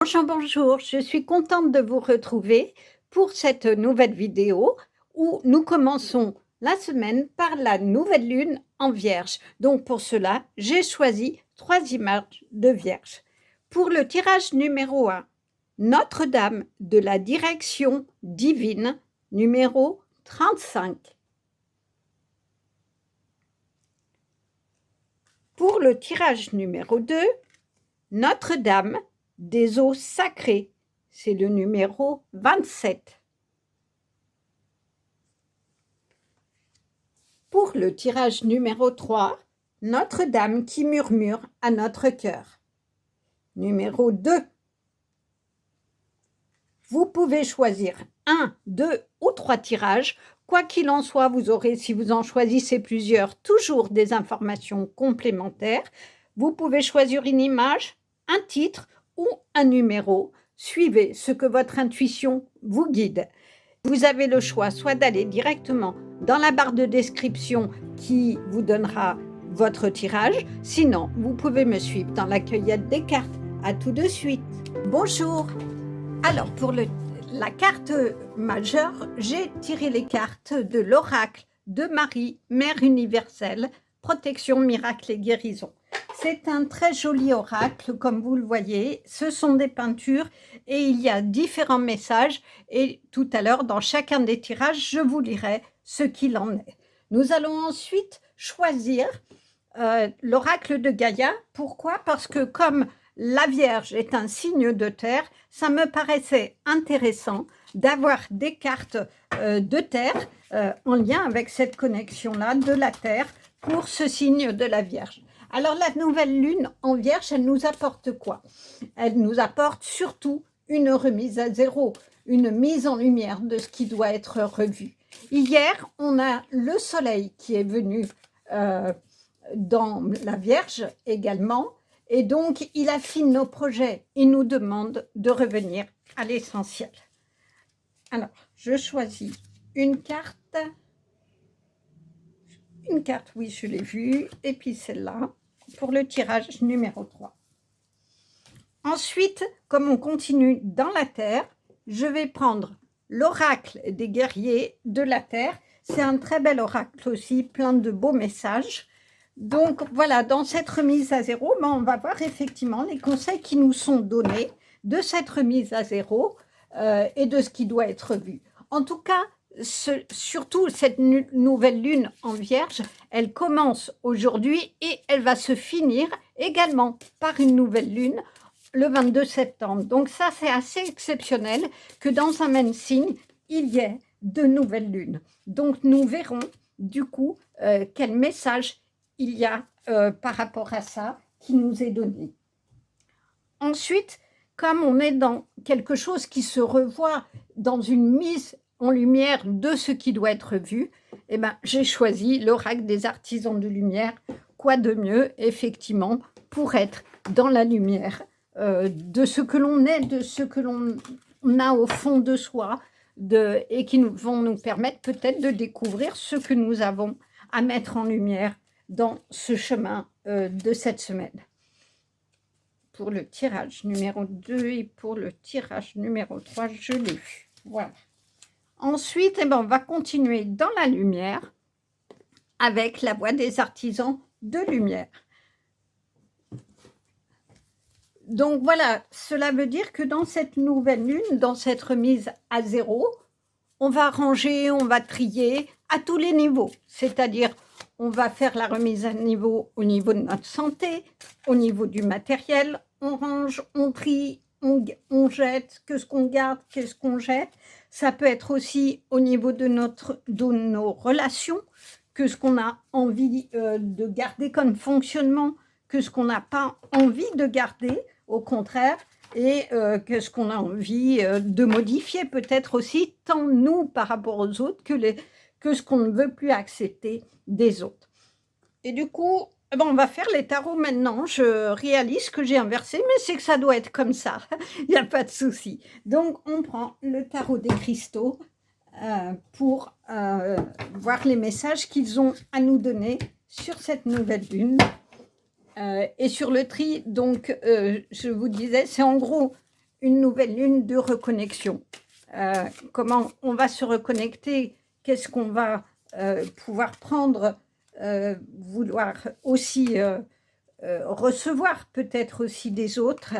Bonjour, bonjour, je suis contente de vous retrouver pour cette nouvelle vidéo où nous commençons la semaine par la nouvelle lune en Vierge. Donc pour cela, j'ai choisi 3 images de Vierge. Pour le tirage numéro 1, Notre-Dame de la direction divine, numéro 35. Pour le tirage numéro 2, Notre-Dame des eaux sacrées, c'est le numéro 27. Pour le tirage numéro 3, Notre-Dame qui murmure à notre cœur, numéro 2. Vous pouvez choisir 1, 2 ou 3 tirages. Quoi qu'il en soit, vous aurez, si vous en choisissez plusieurs, toujours des informations complémentaires. Vous pouvez choisir une image, un titre ou un numéro. Suivez ce que votre intuition vous guide. Vous avez le choix soit d'aller directement dans la barre de description qui vous donnera votre tirage. Sinon, vous pouvez me suivre dans la cueillette des cartes. À tout de suite. Bonjour. Alors, pour la carte majeure, j'ai tiré les cartes de l'oracle de Marie, Mère universelle, protection, miracle et guérison. C'est un très joli oracle, comme vous le voyez. Ce sont des peintures et il y a différents messages. Et tout à l'heure, dans chacun des tirages, je vous lirai ce qu'il en est. Nous allons ensuite choisir l'oracle de Gaïa. Pourquoi? Parce que comme la Vierge est un signe de terre, ça me paraissait intéressant d'avoir des cartes de terre en lien avec cette connexion-là de la terre pour ce signe de la Vierge. Alors la nouvelle lune en Vierge, elle nous apporte quoi? Elle nous apporte surtout une remise à zéro, une mise en lumière de ce qui doit être revu. Hier, on a le soleil qui est venu dans la Vierge également, et donc il affine nos projets, il nous demande de revenir à l'essentiel. Alors, je choisis une carte, oui, je l'ai vue, et puis celle-là, pour le tirage numéro 3. Ensuite, comme on continue dans la Terre, je vais prendre l'oracle des guerriers de la Terre. C'est un très bel oracle aussi, plein de beaux messages. Donc voilà, dans cette remise à zéro, on va voir effectivement les conseils qui nous sont donnés de cette remise à zéro et de ce qui doit être vu. En tout cas, surtout cette nouvelle lune en Vierge, elle commence aujourd'hui et elle va se finir également par une nouvelle lune le 22 septembre. Donc ça, c'est assez exceptionnel que dans un même signe, il y ait de nouvelles lunes. Donc nous verrons du coup quel message il y a par rapport à ça qui nous est donné. Ensuite, comme on est dans quelque chose qui se revoit dans une mise en lumière de ce qui doit être vu, eh ben, j'ai choisi l'oracle des artisans de lumière. Quoi de mieux, effectivement, pour être dans la lumière de ce que l'on est, de ce que l'on a au fond de soi, et qui vont nous permettre peut-être de découvrir ce que nous avons à mettre en lumière dans ce chemin de cette semaine. Pour le tirage numéro 2 et pour le tirage numéro 3, je l'ai vu. Voilà. Ensuite, eh ben, on va continuer dans la lumière avec la voix des artisans de lumière. Donc voilà, cela veut dire que dans cette nouvelle lune, dans cette remise à zéro, on va ranger, on va trier à tous les niveaux. C'est-à-dire, on va faire la remise à niveau au niveau de notre santé, au niveau du matériel, on range, on trie, on jette, qu'est-ce qu'on garde, qu'est-ce qu'on jette. Ça peut être aussi au niveau de nos relations, que ce qu'on a envie de garder comme fonctionnement, que ce qu'on n'a pas envie de garder, au contraire, et que ce qu'on a envie de modifier peut-être aussi, tant nous par rapport aux autres que ce qu'on ne veut plus accepter des autres. Et du coup, on va faire les tarots maintenant. Je réalise que j'ai inversé, mais c'est que ça doit être comme ça. Il n'y a pas de souci. Donc, on prend le tarot des cristaux pour voir les messages qu'ils ont à nous donner sur cette nouvelle lune. Et sur le tri, donc, je vous disais, c'est en gros une nouvelle lune de reconnexion. Comment on va se reconnecter, qu'est-ce qu'on va pouvoir prendre, vouloir aussi recevoir peut-être aussi des autres,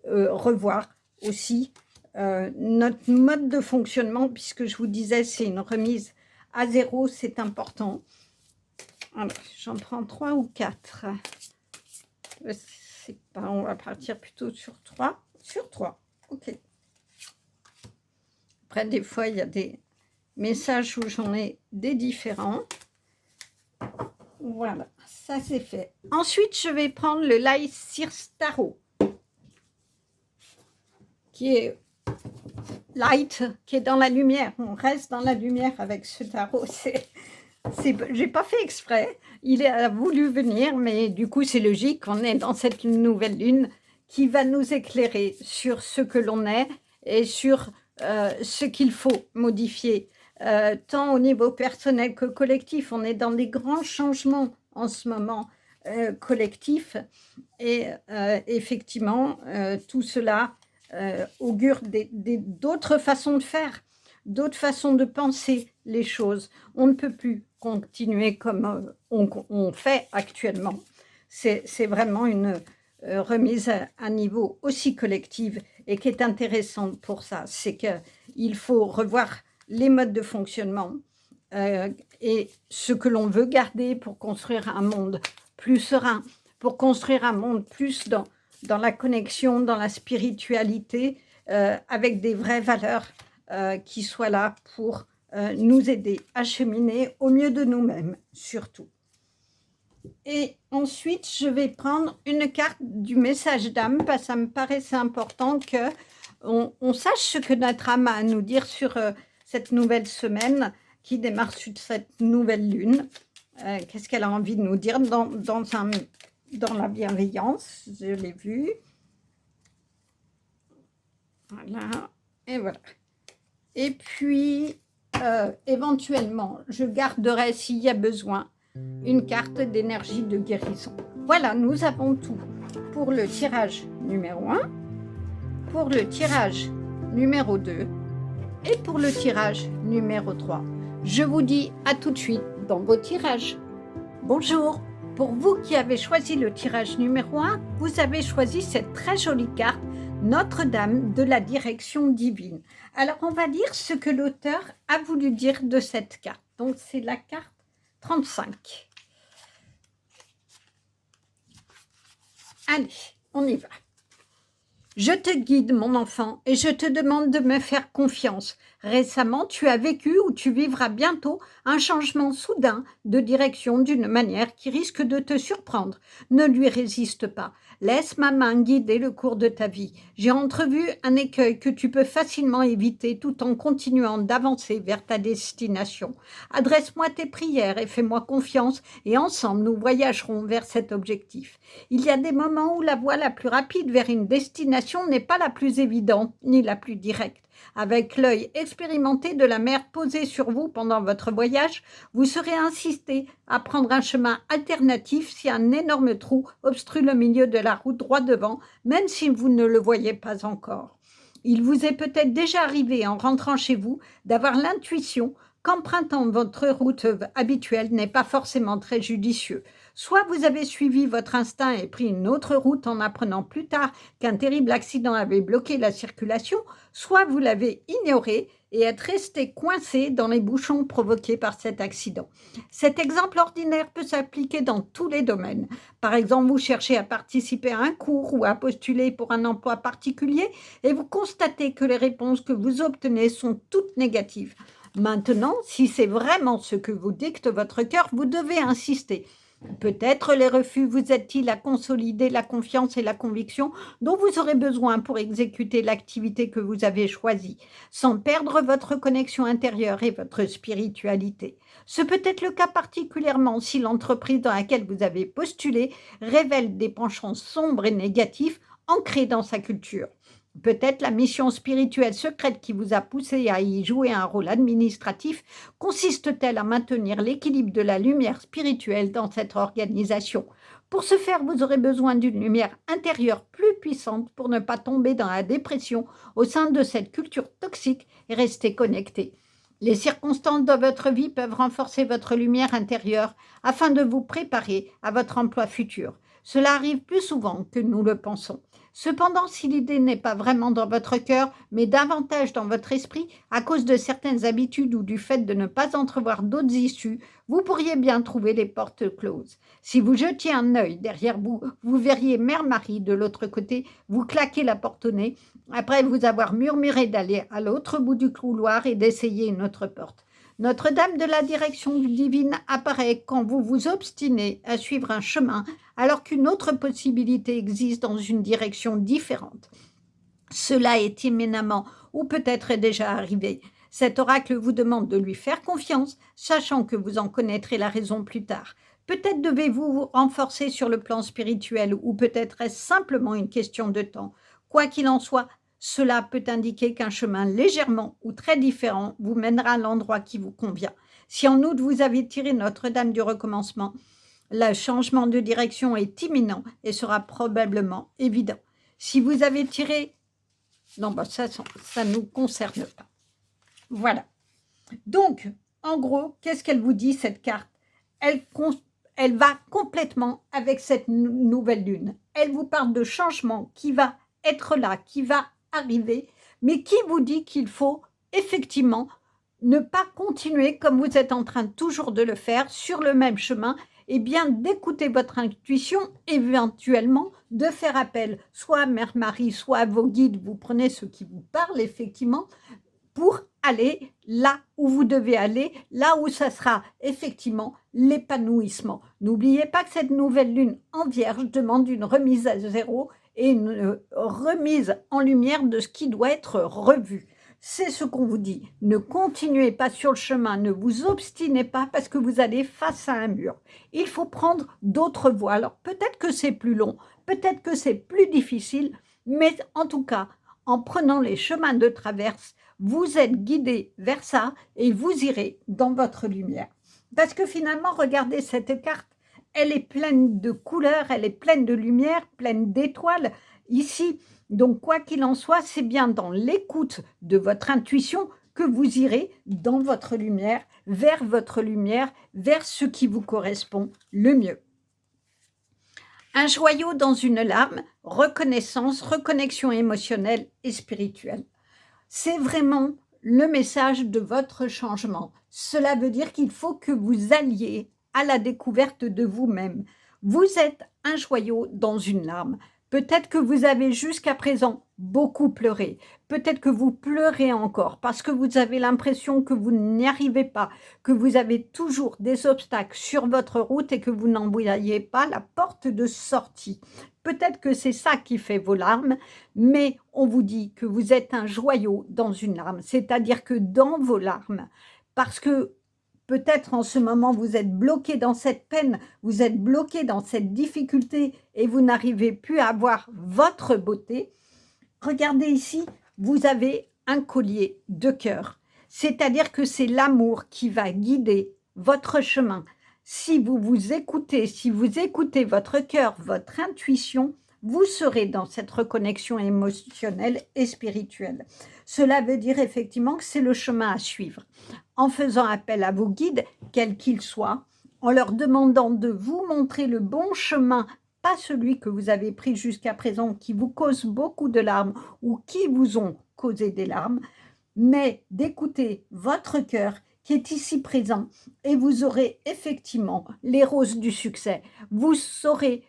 revoir aussi notre mode de fonctionnement, puisque je vous disais, c'est une remise à zéro, c'est important. Alors, j'en prends 3 ou 4. C'est pas, on va partir plutôt sur 3. Sur 3, ok. Après, des fois, il y a des messages où j'en ai des différents. Voilà, ça c'est fait. Ensuite, je vais prendre le Light Circe Tarot, qui est light, qui est dans la lumière. On reste dans la lumière avec ce tarot. J'ai pas fait exprès. Il a voulu venir, mais du coup, c'est logique. On est dans cette nouvelle lune qui va nous éclairer sur ce que l'on est et sur ce qu'il faut modifier, tant au niveau personnel que collectif. On est dans des grands changements en ce moment collectifs et effectivement, tout cela augure d'autres façons de faire, d'autres façons de penser les choses. On ne peut plus continuer comme on fait actuellement. C'est vraiment une remise à niveau aussi collective et qui est intéressante pour ça. C'est qu'il faut revoir les modes de fonctionnement et ce que l'on veut garder pour construire un monde plus serein, pour construire un monde plus dans la connexion, dans la spiritualité, avec des vraies valeurs qui soient là pour nous aider à cheminer au mieux de nous-mêmes, surtout. Et ensuite, je vais prendre une carte du message d'âme, parce que ça me paraissait important qu'on sache ce que notre âme a à nous dire sur cette nouvelle semaine qui démarre sur cette nouvelle lune. Qu'est-ce qu'elle a envie de nous dire dans la bienveillance, je l'ai vu. Voilà, et voilà. Et puis, éventuellement, je garderai, s'il y a besoin, une carte d'énergie de guérison. Voilà, nous avons tout pour le tirage numéro 1, pour le tirage numéro 2 et pour le tirage numéro 3. Je vous dis à tout de suite dans vos tirages. Bonjour! Pour vous qui avez choisi le tirage numéro 1, vous avez choisi cette très jolie carte, Notre-Dame de la direction divine. Alors, on va lire ce que l'auteur a voulu dire de cette carte. Donc, c'est la carte 35. Allez, on y va. Je te guide, mon enfant, et je te demande de me faire confiance. Récemment, tu as vécu ou tu vivras bientôt un changement soudain de direction d'une manière qui risque de te surprendre. Ne lui résiste pas. Laisse ma main guider le cours de ta vie. J'ai entrevu un écueil que tu peux facilement éviter tout en continuant d'avancer vers ta destination. Adresse-moi tes prières et fais-moi confiance et ensemble nous voyagerons vers cet objectif. Il y a des moments où la voie la plus rapide vers une destination n'est pas la plus évidente ni la plus directe. Avec l'œil expérimenté de la mer posé sur vous pendant votre voyage, vous serez incité à prendre un chemin alternatif si un énorme trou obstrue le milieu de la route droit devant, même si vous ne le voyez pas encore. Il vous est peut-être déjà arrivé en rentrant chez vous d'avoir l'intuition qu'empruntant votre route habituelle n'est pas forcément très judicieux. Soit vous avez suivi votre instinct et pris une autre route en apprenant plus tard qu'un terrible accident avait bloqué la circulation, soit vous l'avez ignoré et êtes resté coincé dans les bouchons provoqués par cet accident. Cet exemple ordinaire peut s'appliquer dans tous les domaines. Par exemple, vous cherchez à participer à un cours ou à postuler pour un emploi particulier et vous constatez que les réponses que vous obtenez sont toutes négatives. Maintenant, si c'est vraiment ce que vous dicte votre cœur, vous devez insister. Peut-être les refus vous aident-ils à consolider la confiance et la conviction dont vous aurez besoin pour exécuter l'activité que vous avez choisie, sans perdre votre connexion intérieure et votre spiritualité. Ce peut être le cas particulièrement si l'entreprise dans laquelle vous avez postulé révèle des penchants sombres et négatifs ancrés dans sa culture. Peut-être la mission spirituelle secrète qui vous a poussé à y jouer un rôle administratif consiste-t-elle à maintenir l'équilibre de la lumière spirituelle dans cette organisation. Pour ce faire, vous aurez besoin d'une lumière intérieure plus puissante pour ne pas tomber dans la dépression au sein de cette culture toxique et rester connecté. Les circonstances de votre vie peuvent renforcer votre lumière intérieure afin de vous préparer à votre emploi futur. Cela arrive plus souvent que nous le pensons. Cependant, si l'idée n'est pas vraiment dans votre cœur, mais davantage dans votre esprit, à cause de certaines habitudes ou du fait de ne pas entrevoir d'autres issues, vous pourriez bien trouver les portes closes. Si vous jetiez un œil derrière vous, vous verriez Mère Marie de l'autre côté, vous claquer la porte au nez, après vous avoir murmuré d'aller à l'autre bout du couloir et d'essayer une autre porte. Notre-Dame de la direction divine apparaît quand vous vous obstinez à suivre un chemin alors qu'une autre possibilité existe dans une direction différente. Cela est imminemment ou peut-être est déjà arrivé. Cet oracle vous demande de lui faire confiance, sachant que vous en connaîtrez la raison plus tard. Peut-être devez-vous vous renforcer sur le plan spirituel ou peut-être est-ce simplement une question de temps. Quoi qu'il en soit, cela peut indiquer qu'un chemin légèrement ou très différent vous mènera à l'endroit qui vous convient. Si en outre vous avez tiré Notre-Dame du recommencement, le changement de direction est imminent et sera probablement évident. Si vous avez tiré... Non, ça ne nous concerne pas. Voilà. Donc, en gros, qu'est-ce qu'elle vous dit, cette carte? Elle va complètement avec cette nouvelle lune. Elle vous parle de changement qui va être là, qui va arriver, mais qui vous dit qu'il faut effectivement ne pas continuer comme vous êtes en train toujours de le faire sur le même chemin, et bien d'écouter votre intuition, éventuellement de faire appel soit à Mère Marie, soit à vos guides, vous prenez ceux qui vous parlent effectivement, pour aller là où vous devez aller, là où ça sera effectivement l'épanouissement. N'oubliez pas que cette nouvelle lune en Vierge demande une remise à zéro et une remise en lumière de ce qui doit être revu. C'est ce qu'on vous dit. Ne continuez pas sur le chemin, ne vous obstinez pas parce que vous allez face à un mur. Il faut prendre d'autres voies. Alors peut-être que c'est plus long, peut-être que c'est plus difficile, mais en tout cas, en prenant les chemins de traverse, vous êtes guidé vers ça et vous irez dans votre lumière. Parce que finalement, regardez cette carte, elle est pleine de couleurs, elle est pleine de lumière, pleine d'étoiles ici. Donc, quoi qu'il en soit, c'est bien dans l'écoute de votre intuition que vous irez dans votre lumière, vers ce qui vous correspond le mieux. Un joyau dans une larme, reconnaissance, reconnexion émotionnelle et spirituelle. C'est vraiment le message de votre changement. Cela veut dire qu'il faut que vous alliez à la découverte de vous-même. Vous êtes un joyau dans une larme. Peut-être que vous avez jusqu'à présent beaucoup pleuré. Peut-être que vous pleurez encore parce que vous avez l'impression que vous n'y arrivez pas, que vous avez toujours des obstacles sur votre route et que vous n'en voyez pas la porte de sortie. Peut-être que c'est ça qui fait vos larmes, mais on vous dit que vous êtes un joyau dans une larme. C'est-à-dire que dans vos larmes, parce que peut-être en ce moment, vous êtes bloqué dans cette peine, vous êtes bloqué dans cette difficulté et vous n'arrivez plus à avoir votre beauté. Regardez ici, vous avez un collier de cœur. C'est-à-dire que c'est l'amour qui va guider votre chemin. Si vous vous écoutez, si vous écoutez votre cœur, votre intuition, vous serez dans cette reconnexion émotionnelle et spirituelle. Cela veut dire effectivement que c'est le chemin à suivre. En faisant appel à vos guides, quels qu'ils soient, en leur demandant de vous montrer le bon chemin, pas celui que vous avez pris jusqu'à présent, qui vous cause beaucoup de larmes ou qui vous ont causé des larmes, mais d'écouter votre cœur qui est ici présent et vous aurez effectivement les roses du succès. Vous saurez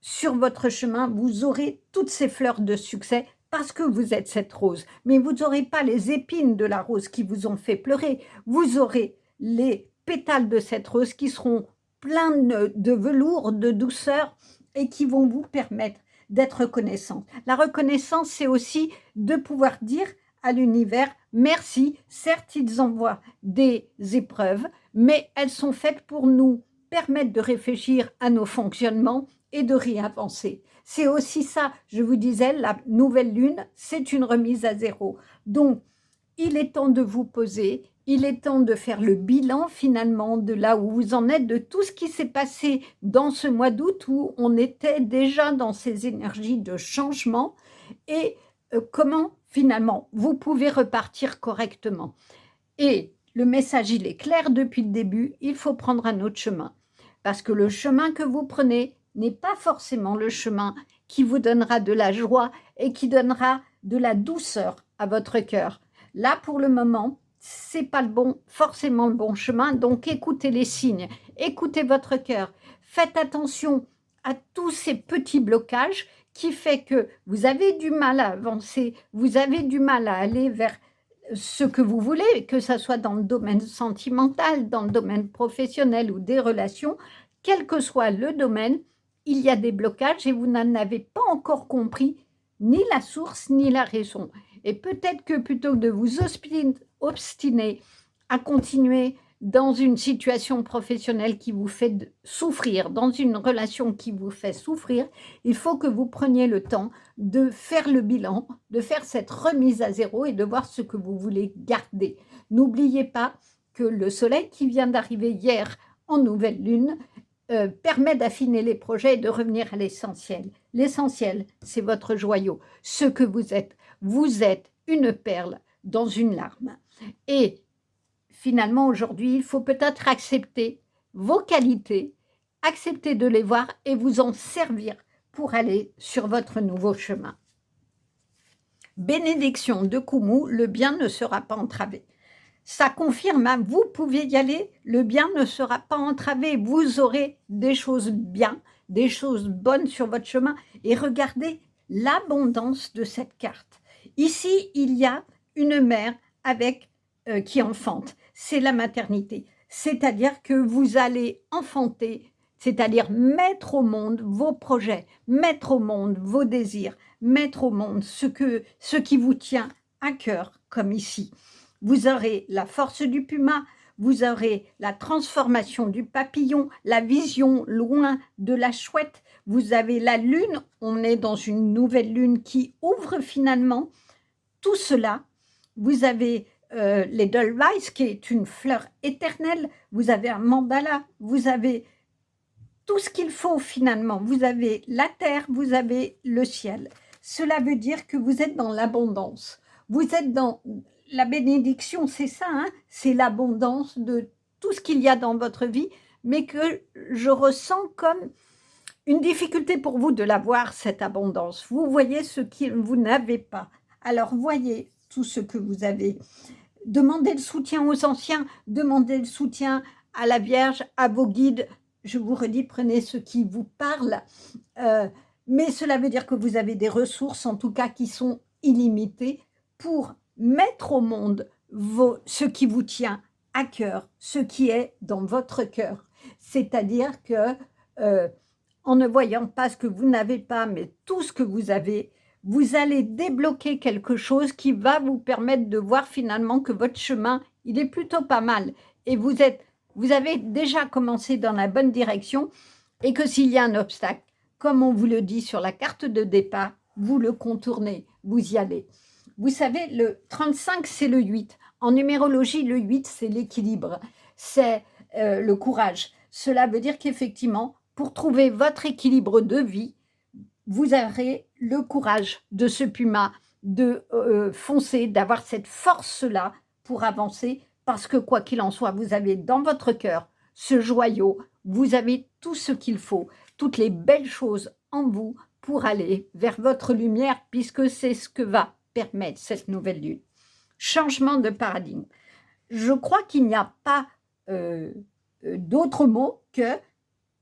sur votre chemin, vous aurez toutes ces fleurs de succès parce que vous êtes cette rose. Mais vous n'aurez pas les épines de la rose qui vous ont fait pleurer. Vous aurez les pétales de cette rose qui seront pleins de velours, de douceur et qui vont vous permettre d'être reconnaissante. La reconnaissance, c'est aussi de pouvoir dire à l'univers, merci, certes ils envoient des épreuves, mais elles sont faites pour nous permettre de réfléchir à nos fonctionnements et de réavancer. C'est aussi ça, je vous disais, la nouvelle lune, c'est une remise à zéro. Donc, il est temps de vous poser, Il est temps de faire le bilan finalement de là où vous en êtes, de tout ce qui s'est passé dans ce mois d'août où on était déjà dans ces énergies de changement et comment finalement vous pouvez repartir correctement. Et le message, il est clair depuis le début, il faut prendre un autre chemin. Parce que le chemin que vous prenez n'est pas forcément le chemin qui vous donnera de la joie et qui donnera de la douceur à votre cœur. Là, pour le moment, c'est pas forcément le bon chemin. Donc, écoutez les signes, écoutez votre cœur. Faites attention à tous ces petits blocages qui fait que vous avez du mal à avancer, vous avez du mal à aller vers ce que vous voulez, que ce soit dans le domaine sentimental, dans le domaine professionnel ou des relations, quel que soit le domaine, il y a des blocages et vous n'en avez pas encore compris ni la source ni la raison. Et peut-être que plutôt que de vous obstiner à continuer dans une situation professionnelle qui vous fait souffrir, dans une relation qui vous fait souffrir, il faut que vous preniez le temps de faire le bilan, de faire cette remise à zéro et de voir ce que vous voulez garder. N'oubliez pas que le soleil qui vient d'arriver hier en nouvelle lune permet d'affiner les projets et de revenir à l'essentiel. L'essentiel, c'est votre joyau, ce que vous êtes. Vous êtes une perle dans une larme. Et finalement, aujourd'hui, il faut peut-être accepter vos qualités, accepter de les voir et vous en servir pour aller sur votre nouveau chemin. Bénédiction de Koumou, le bien ne sera pas entravé. Ça confirme, hein, vous pouvez y aller, le bien ne sera pas entravé, vous aurez des choses bien, des choses bonnes sur votre chemin. Et regardez l'abondance de cette carte. Ici, il y a une mère avec qui enfante, c'est la maternité. C'est-à-dire que vous allez enfanter, c'est-à-dire mettre au monde vos projets, mettre au monde vos désirs, mettre au monde ce qui vous tient à cœur, comme ici. Vous aurez la force du puma, vous aurez la transformation du papillon, la vision loin de la chouette, vous avez la lune, on est dans une nouvelle lune qui ouvre finalement tout cela. Vous avez l'Edelweiss qui est une fleur éternelle, vous avez un mandala, vous avez tout ce qu'il faut finalement. Vous avez la terre, vous avez le ciel. Cela veut dire que vous êtes dans l'abondance. Vous êtes dans la bénédiction, c'est ça, hein, c'est l'abondance de tout ce qu'il y a dans votre vie, mais que je ressens comme une difficulté pour vous de l'avoir, cette abondance. Vous voyez ce que vous n'avez pas. Alors, voyez tout ce que vous avez. Demandez le soutien aux anciens, demandez le soutien à la Vierge, à vos guides. Je vous redis, prenez ce qui vous parle. Mais cela veut dire que vous avez des ressources, en tout cas, qui sont illimitées pour mettre au monde ce qui vous tient à cœur, ce qui est dans votre cœur. C'est-à-dire que, en ne voyant pas ce que vous n'avez pas, mais tout ce que vous avez, vous allez débloquer quelque chose qui va vous permettre de voir finalement que votre chemin, il est plutôt pas mal. Et vous avez déjà commencé dans la bonne direction et que s'il y a un obstacle, comme on vous le dit sur la carte de départ, vous le contournez, vous y allez. Vous savez, le 35, c'est le 8. En numérologie, le 8, c'est l'équilibre, c'est le courage. Cela veut dire qu'effectivement, pour trouver votre équilibre de vie, vous aurez le courage de ce puma, de foncer, d'avoir cette force-là pour avancer, parce que quoi qu'il en soit, vous avez dans votre cœur ce joyau, vous avez tout ce qu'il faut, toutes les belles choses en vous pour aller vers votre lumière, puisque c'est ce que va permettre cette nouvelle lune. Changement de paradigme. Je crois qu'il n'y a pas d'autre mot que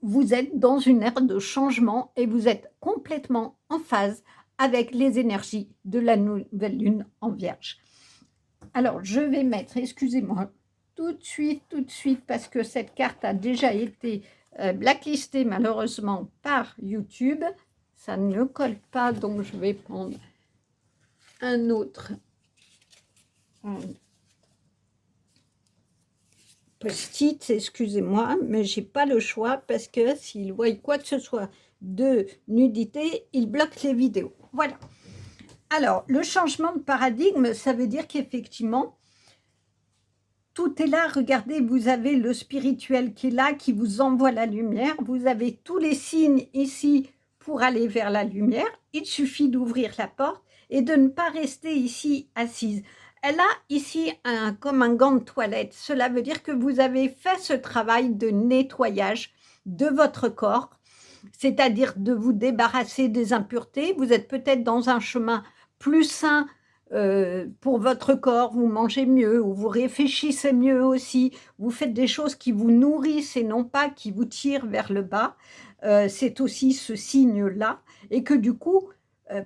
vous êtes dans une ère de changement et vous êtes complètement en phase avec les énergies de la nouvelle lune en Vierge. Alors, je vais mettre, excusez-moi, tout de suite, parce que cette carte a déjà été blacklistée malheureusement par YouTube. Ça ne colle pas, donc je vais prendre un autre post-it, excusez-moi, mais j'ai pas le choix parce que s'il voit quoi que ce soit de nudité, il bloque les vidéos. Voilà. Alors, le changement de paradigme, ça veut dire qu'effectivement, tout est là. Regardez, vous avez le spirituel qui est là, qui vous envoie la lumière. Vous avez tous les signes ici pour aller vers la lumière. Il suffit d'ouvrir la porte et de ne pas rester ici assise. Elle a ici comme un gant de toilette. Cela veut dire que vous avez fait ce travail de nettoyage de votre corps, c'est-à-dire de vous débarrasser des impuretés. Vous êtes peut-être dans un chemin plus sain pour votre corps, vous mangez mieux, ou vous réfléchissez mieux aussi, vous faites des choses qui vous nourrissent et non pas qui vous tirent vers le bas. C'est aussi ce signe-là. Et que du coup,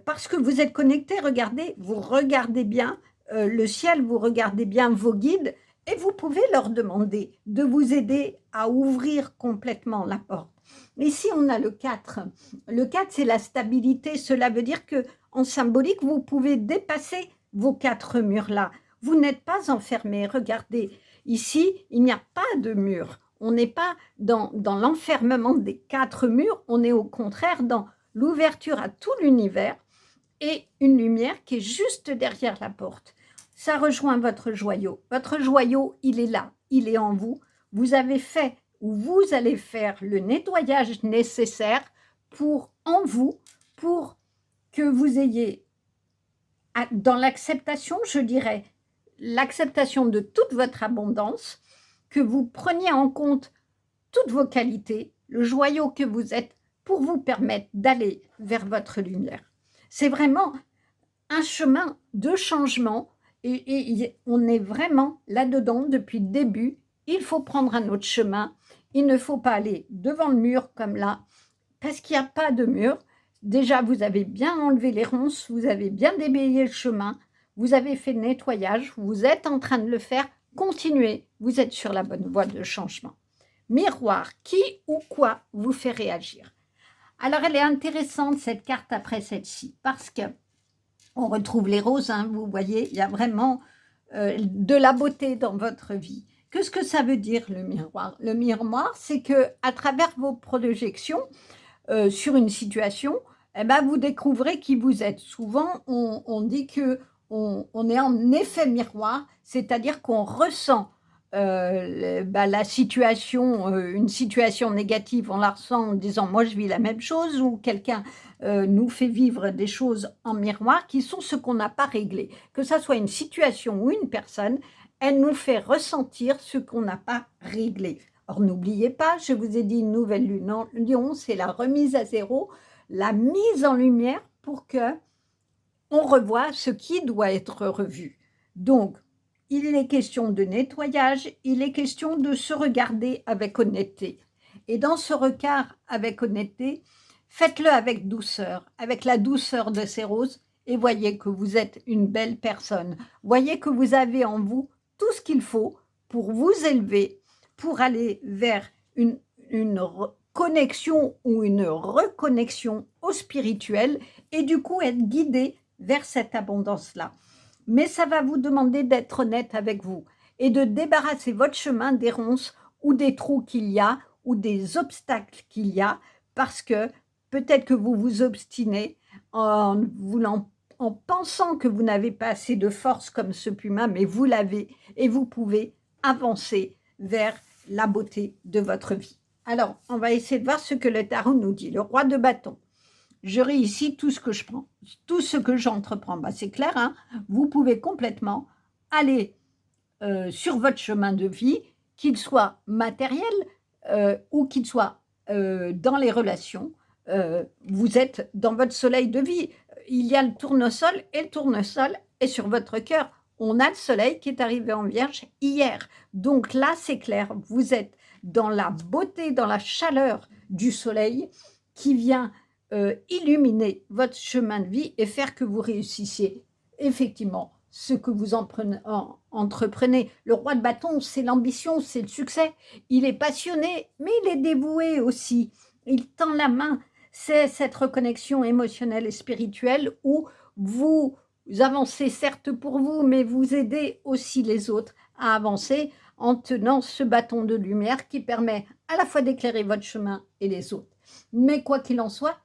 parce que vous êtes connecté, regardez, vous regardez bien le ciel, vous regardez bien vos guides, et vous pouvez leur demander de vous aider à ouvrir complètement la porte. Ici, on a le 4. Le 4, c'est la stabilité. Cela veut dire que, en symbolique, vous pouvez dépasser vos 4 murs-là. Vous n'êtes pas enfermé. Regardez, ici, il n'y a pas de mur. On n'est pas dans l'enfermement des 4 murs. On est au contraire dans l'ouverture à tout l'univers et une lumière qui est juste derrière la porte. Ça rejoint votre joyau. Votre joyau, il est là, il est en vous. Vous avez fait ou vous allez faire le nettoyage nécessaire en vous, pour que vous ayez, dans l'acceptation, je dirais, l'acceptation de toute votre abondance, que vous preniez en compte toutes vos qualités, le joyau que vous êtes, pour vous permettre d'aller vers votre lumière. C'est vraiment un chemin de changement et on est vraiment là-dedans depuis le début. Il faut prendre un autre chemin. Il ne faut pas aller devant le mur comme là, parce qu'il n'y a pas de mur. Déjà, vous avez bien enlevé les ronces, vous avez bien déblayé le chemin, vous avez fait le nettoyage, vous êtes en train de le faire. Continuez, vous êtes sur la bonne voie de changement. Miroir, qui ou quoi vous fait réagir? Alors, elle est intéressante, cette carte, après celle-ci, parce que on retrouve les roses, hein, vous voyez, il y a vraiment de la beauté dans votre vie. Qu'est-ce que ça veut dire, le miroir? Le miroir, c'est qu'à travers vos projections sur une situation, eh ben, vous découvrez qui vous êtes. Souvent, on dit qu'on est en effet miroir, c'est-à-dire qu'on ressent la situation, une situation négative, on la ressent en disant « moi je vis la même chose » ou quelqu'un nous fait vivre des choses en miroir qui sont ce qu'on n'a pas réglé. Que ça soit une situation ou une personne, elle nous fait ressentir ce qu'on n'a pas réglé. Or, n'oubliez pas, je vous ai dit une nouvelle lune en Lion, c'est la remise à zéro, la mise en lumière pour que on revoie ce qui doit être revu. Donc, il est question de nettoyage, il est question de se regarder avec honnêteté. Et dans ce regard avec honnêteté, faites-le avec douceur, avec la douceur de ces roses, et voyez que vous êtes une belle personne. Voyez que vous avez en vous tout ce qu'il faut pour vous élever, pour aller vers une connexion ou une reconnexion au spirituel, et du coup être guidé vers cette abondance-là. Mais ça va vous demander d'être honnête avec vous et de débarrasser votre chemin des ronces ou des trous qu'il y a ou des obstacles qu'il y a, parce que peut-être que vous vous obstinez en pensant que vous n'avez pas assez de force comme ce puma, mais vous l'avez et vous pouvez avancer vers la beauté de votre vie. Alors, on va essayer de voir ce que le tarot nous dit. Le roi de bâton. Je réussis tout ce que je prends, tout ce que j'entreprends. Ben, c'est clair, hein, vous pouvez complètement aller sur votre chemin de vie, qu'il soit matériel ou qu'il soit dans les relations. Vous êtes dans votre soleil de vie. Il y a le tournesol et le tournesol est sur votre cœur. On a le soleil qui est arrivé en Vierge hier. Donc là, c'est clair, vous êtes dans la beauté, dans la chaleur du soleil qui vient illuminer votre chemin de vie et faire que vous réussissiez effectivement ce que vous entreprenez. Le roi de bâton, c'est l'ambition, c'est le succès. Il est passionné, mais il est dévoué aussi. Il tend la main. C'est cette reconnexion émotionnelle et spirituelle où vous avancez certes pour vous, mais vous aidez aussi les autres à avancer en tenant ce bâton de lumière qui permet à la fois d'éclairer votre chemin et les autres. Mais quoi qu'il en soit,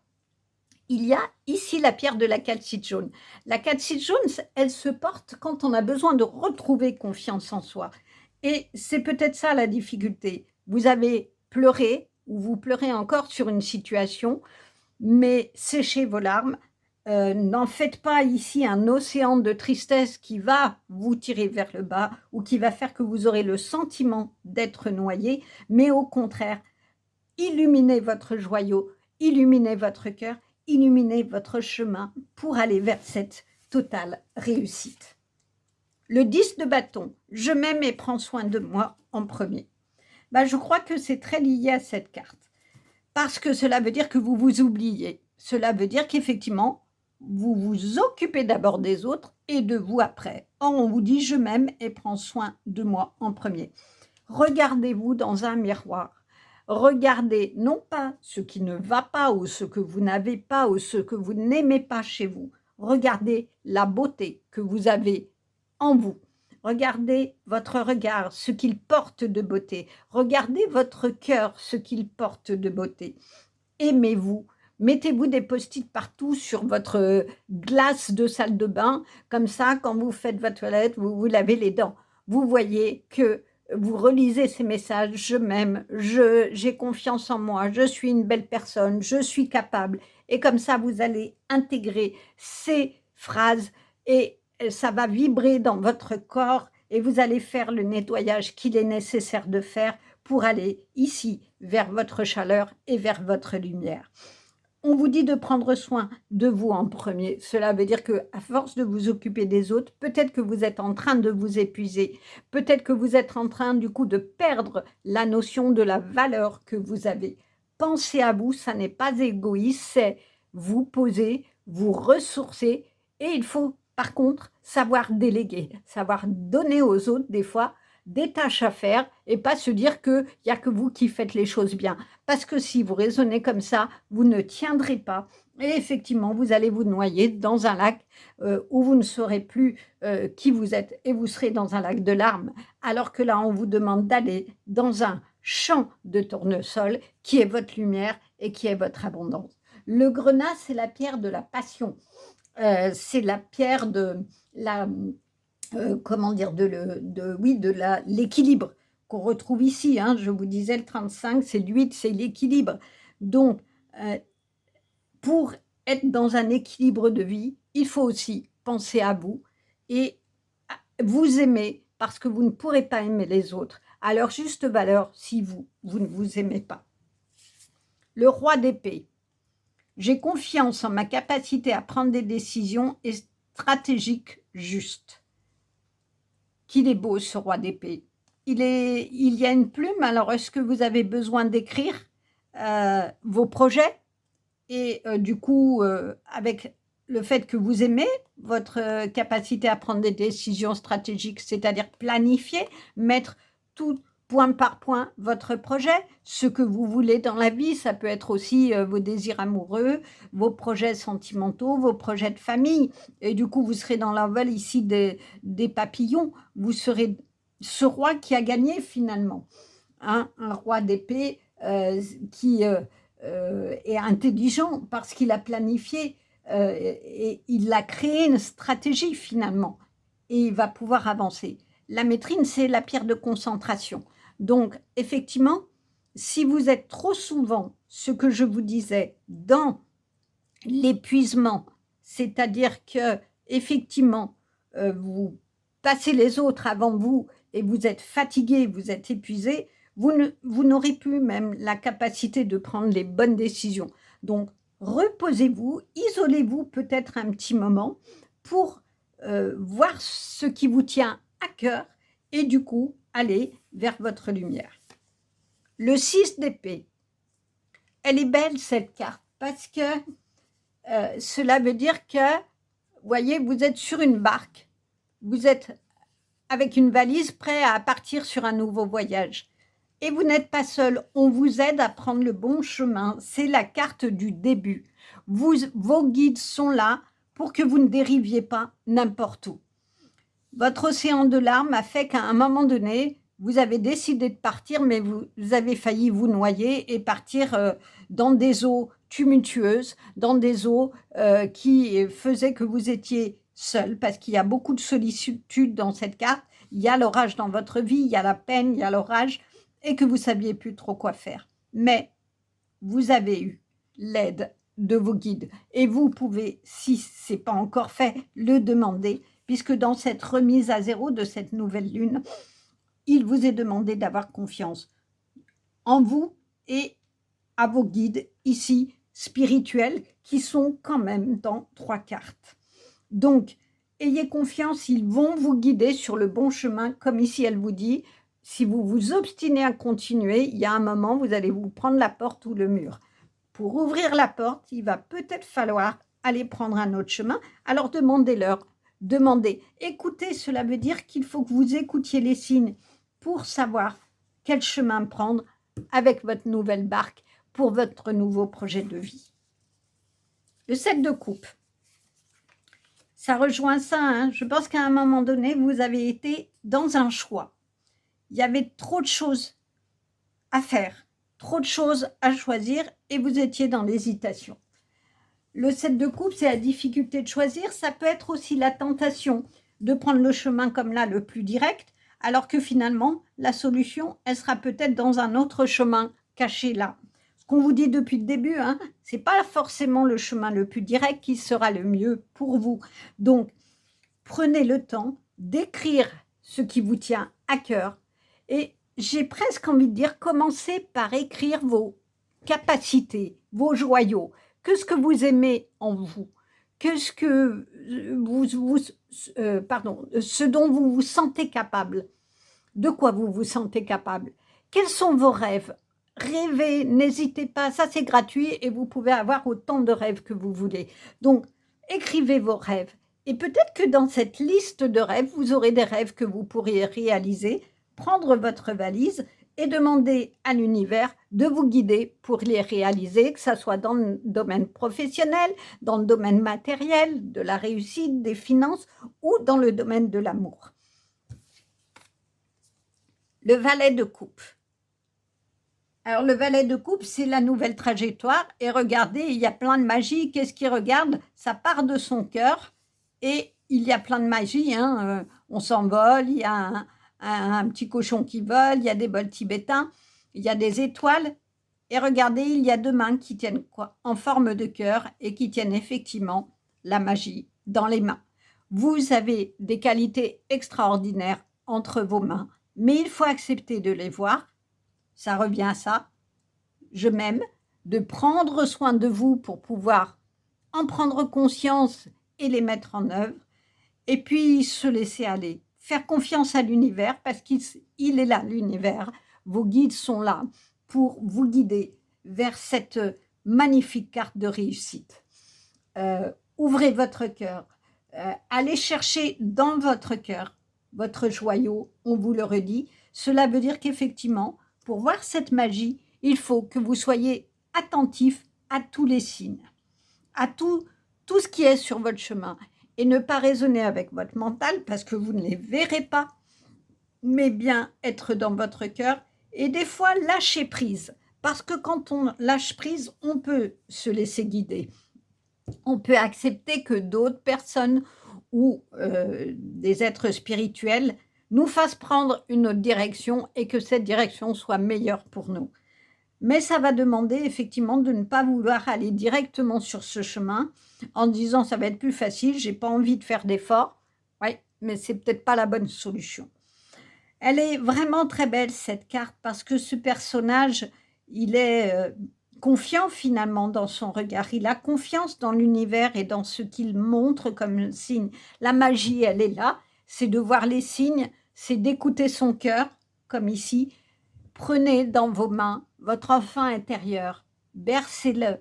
il y a ici la pierre de la calcite jaune. La calcite jaune, elle se porte quand on a besoin de retrouver confiance en soi. Et c'est peut-être ça la difficulté. Vous avez pleuré ou vous pleurez encore sur une situation, mais séchez vos larmes. N'en faites pas ici un océan de tristesse qui va vous tirer vers le bas ou qui va faire que vous aurez le sentiment d'être noyé, mais au contraire, illuminez votre joyau, illuminez votre cœur, illuminez votre chemin pour aller vers cette totale réussite. Le 10 de bâton, je m'aime et prends soin de moi en premier. Je crois que c'est très lié à cette carte, parce que cela veut dire que vous vous oubliez. Cela veut dire qu'effectivement, vous vous occupez d'abord des autres et de vous après. Or, on vous dit « je m'aime et prends soin de moi en premier ». Regardez-vous dans un miroir. Regardez non pas ce qui ne va pas ou ce que vous n'avez pas ou ce que vous n'aimez pas chez vous. Regardez la beauté que vous avez en vous. Regardez votre regard, ce qu'il porte de beauté. Regardez votre cœur, ce qu'il porte de beauté. Aimez-vous. Mettez-vous des post-it partout sur votre glace de salle de bain. Comme ça, quand vous faites votre toilette, vous vous lavez les dents. Vous voyez que vous relisez ces messages. Je m'aime, j'ai confiance en moi, je suis une belle personne, je suis capable. Et comme ça, vous allez intégrer ces phrases et ça va vibrer dans votre corps et vous allez faire le nettoyage qu'il est nécessaire de faire pour aller ici vers votre chaleur et vers votre lumière. On vous dit de prendre soin de vous en premier. Cela veut dire qu'à force de vous occuper des autres, peut-être que vous êtes en train de vous épuiser. Peut-être que vous êtes en train du coup de perdre la notion de la valeur que vous avez. Pensez à vous, ça n'est pas égoïste, c'est vous poser, vous ressourcer et il faut par contre savoir déléguer, savoir donner aux autres des fois des tâches à faire et pas se dire qu'il n'y a que vous qui faites les choses bien. Parce que si vous raisonnez comme ça, vous ne tiendrez pas et effectivement, vous allez vous noyer dans un lac où vous ne saurez plus qui vous êtes et vous serez dans un lac de larmes. Alors que là, on vous demande d'aller dans un champ de tournesol qui est votre lumière et qui est votre abondance. Le grenat, c'est la pierre de la passion. C'est la pierre de la... comment dire, de l'équilibre qu'on retrouve ici. Je vous disais, le 35, c'est l'8, c'est l'équilibre. Donc, pour être dans un équilibre de vie, il faut aussi penser à vous et vous aimer parce que vous ne pourrez pas aimer les autres à leur juste valeur si vous ne vous aimez pas. Le roi d'épée. J'ai confiance en ma capacité à prendre des décisions stratégiques justes. Qu'il est beau ce roi d'épée. Il y a une plume, alors est-ce que vous avez besoin d'écrire vos projets? Et du coup, avec le fait que vous aimez votre capacité à prendre des décisions stratégiques, c'est-à-dire planifier, mettre tout point par point votre projet, ce que vous voulez dans la vie, ça peut être aussi vos désirs amoureux, vos projets sentimentaux, vos projets de famille. Et du coup, vous serez dans l'envol ici des papillons. Vous serez ce roi qui a gagné finalement. Un roi d'épée qui est intelligent parce qu'il a planifié et il a créé une stratégie finalement. Et il va pouvoir avancer. La métrine, c'est la pierre de concentration. Donc, effectivement, si vous êtes trop souvent, ce que je vous disais, dans l'épuisement, c'est-à-dire que effectivement, vous passez les autres avant vous et vous êtes fatigué, vous êtes épuisé, vous n'aurez plus même la capacité de prendre les bonnes décisions. Donc, reposez-vous, isolez-vous peut-être un petit moment pour voir ce qui vous tient à cœur et du coup, allez vers votre lumière. Le 6 d'épée. Elle est belle cette carte parce que cela veut dire que, vous voyez, vous êtes sur une barque, vous êtes avec une valise prêt à partir sur un nouveau voyage. Et vous n'êtes pas seul, on vous aide à prendre le bon chemin. C'est la carte du début. Vos guides sont là pour que vous ne dériviez pas n'importe où. Votre océan de larmes a fait qu'à un moment donné, vous avez décidé de partir, mais vous avez failli vous noyer et partir dans des eaux tumultueuses, dans des eaux qui faisaient que vous étiez seul, parce qu'il y a beaucoup de solitude dans cette carte. Il y a l'orage dans votre vie, il y a la peine, il y a l'orage, et que vous ne saviez plus trop quoi faire. Mais vous avez eu l'aide de vos guides. Et vous pouvez, si ce n'est pas encore fait, le demander, puisque dans cette remise à zéro de cette nouvelle lune, il vous est demandé d'avoir confiance en vous et à vos guides ici spirituels qui sont quand même dans 3 cartes. Donc, ayez confiance, ils vont vous guider sur le bon chemin, comme ici elle vous dit. Si vous vous obstinez à continuer, il y a un moment, vous allez vous prendre la porte ou le mur. Pour ouvrir la porte, il va peut-être falloir aller prendre un autre chemin. Alors demandez-leur, demandez. Écoutez, cela veut dire qu'il faut que vous écoutiez les signes pour savoir quel chemin prendre avec votre nouvelle barque pour votre nouveau projet de vie. Le 7 de coupe. Ça rejoint ça, hein. Je pense qu'à un moment donné, vous avez été dans un choix. Il y avait trop de choses à faire, trop de choses à choisir et vous étiez dans l'hésitation. Le 7 de coupe, c'est la difficulté de choisir. Ça peut être aussi la tentation de prendre le chemin comme là, le plus direct, alors que finalement, la solution, elle sera peut-être dans un autre chemin caché là. Ce qu'on vous dit depuis le début, hein, ce n'est pas forcément le chemin le plus direct qui sera le mieux pour vous. Donc, prenez le temps d'écrire ce qui vous tient à cœur et j'ai presque envie de dire, commencez par écrire vos capacités, vos joyaux, que ce que vous aimez en vous, que ce que ce dont vous vous sentez capable, de quoi vous vous sentez capable, quels sont vos rêves. Rêvez, n'hésitez pas, ça c'est gratuit et vous pouvez avoir autant de rêves que vous voulez. Donc, écrivez vos rêves. Et peut-être que dans cette liste de rêves, vous aurez des rêves que vous pourriez réaliser, prendre votre valise et demander à l'univers de vous guider pour les réaliser, que ce soit dans le domaine professionnel, dans le domaine matériel, de la réussite, des finances ou dans le domaine de l'amour. Le valet de coupe. Alors, le valet de coupe, c'est la nouvelle trajectoire. Et regardez, il y a plein de magie. Qu'est-ce qu'il regarde? Ça part de son cœur. Et il y a plein de magie. Hein. On s'envole, il y a un petit cochon qui vole, il y a des bols tibétains, il y a des étoiles. Et regardez, il y a 2 mains qui tiennent quoi? En forme de cœur et qui tiennent effectivement la magie dans les mains. Vous avez des qualités extraordinaires entre vos mains, mais il faut accepter de les voir. Ça revient à ça, je m'aime, de prendre soin de vous pour pouvoir en prendre conscience et les mettre en œuvre, et puis se laisser aller, faire confiance à l'univers, parce qu'il est là, l'univers, vos guides sont là pour vous guider vers cette magnifique carte de réussite. Ouvrez votre cœur, allez chercher dans votre cœur votre joyau, on vous le redit, cela veut dire qu'effectivement, pour voir cette magie, il faut que vous soyez attentif à tous les signes, à tout ce qui est sur votre chemin. Et ne pas raisonner avec votre mental parce que vous ne les verrez pas, mais bien être dans votre cœur et des fois lâcher prise. Parce que quand on lâche prise, on peut se laisser guider. On peut accepter que d'autres personnes ou des êtres spirituels nous fassent prendre une autre direction et que cette direction soit meilleure pour nous. Mais ça va demander effectivement de ne pas vouloir aller directement sur ce chemin en disant ça va être plus facile, j'ai pas envie de faire d'efforts. Oui, mais c'est peut-être pas la bonne solution. Elle est vraiment très belle cette carte parce que ce personnage, il est confiant finalement dans son regard. Il a confiance dans l'univers et dans ce qu'il montre comme signe. La magie, elle est là. C'est de voir les signes, c'est d'écouter son cœur, comme ici. Prenez dans vos mains votre enfant intérieur, bercez-le,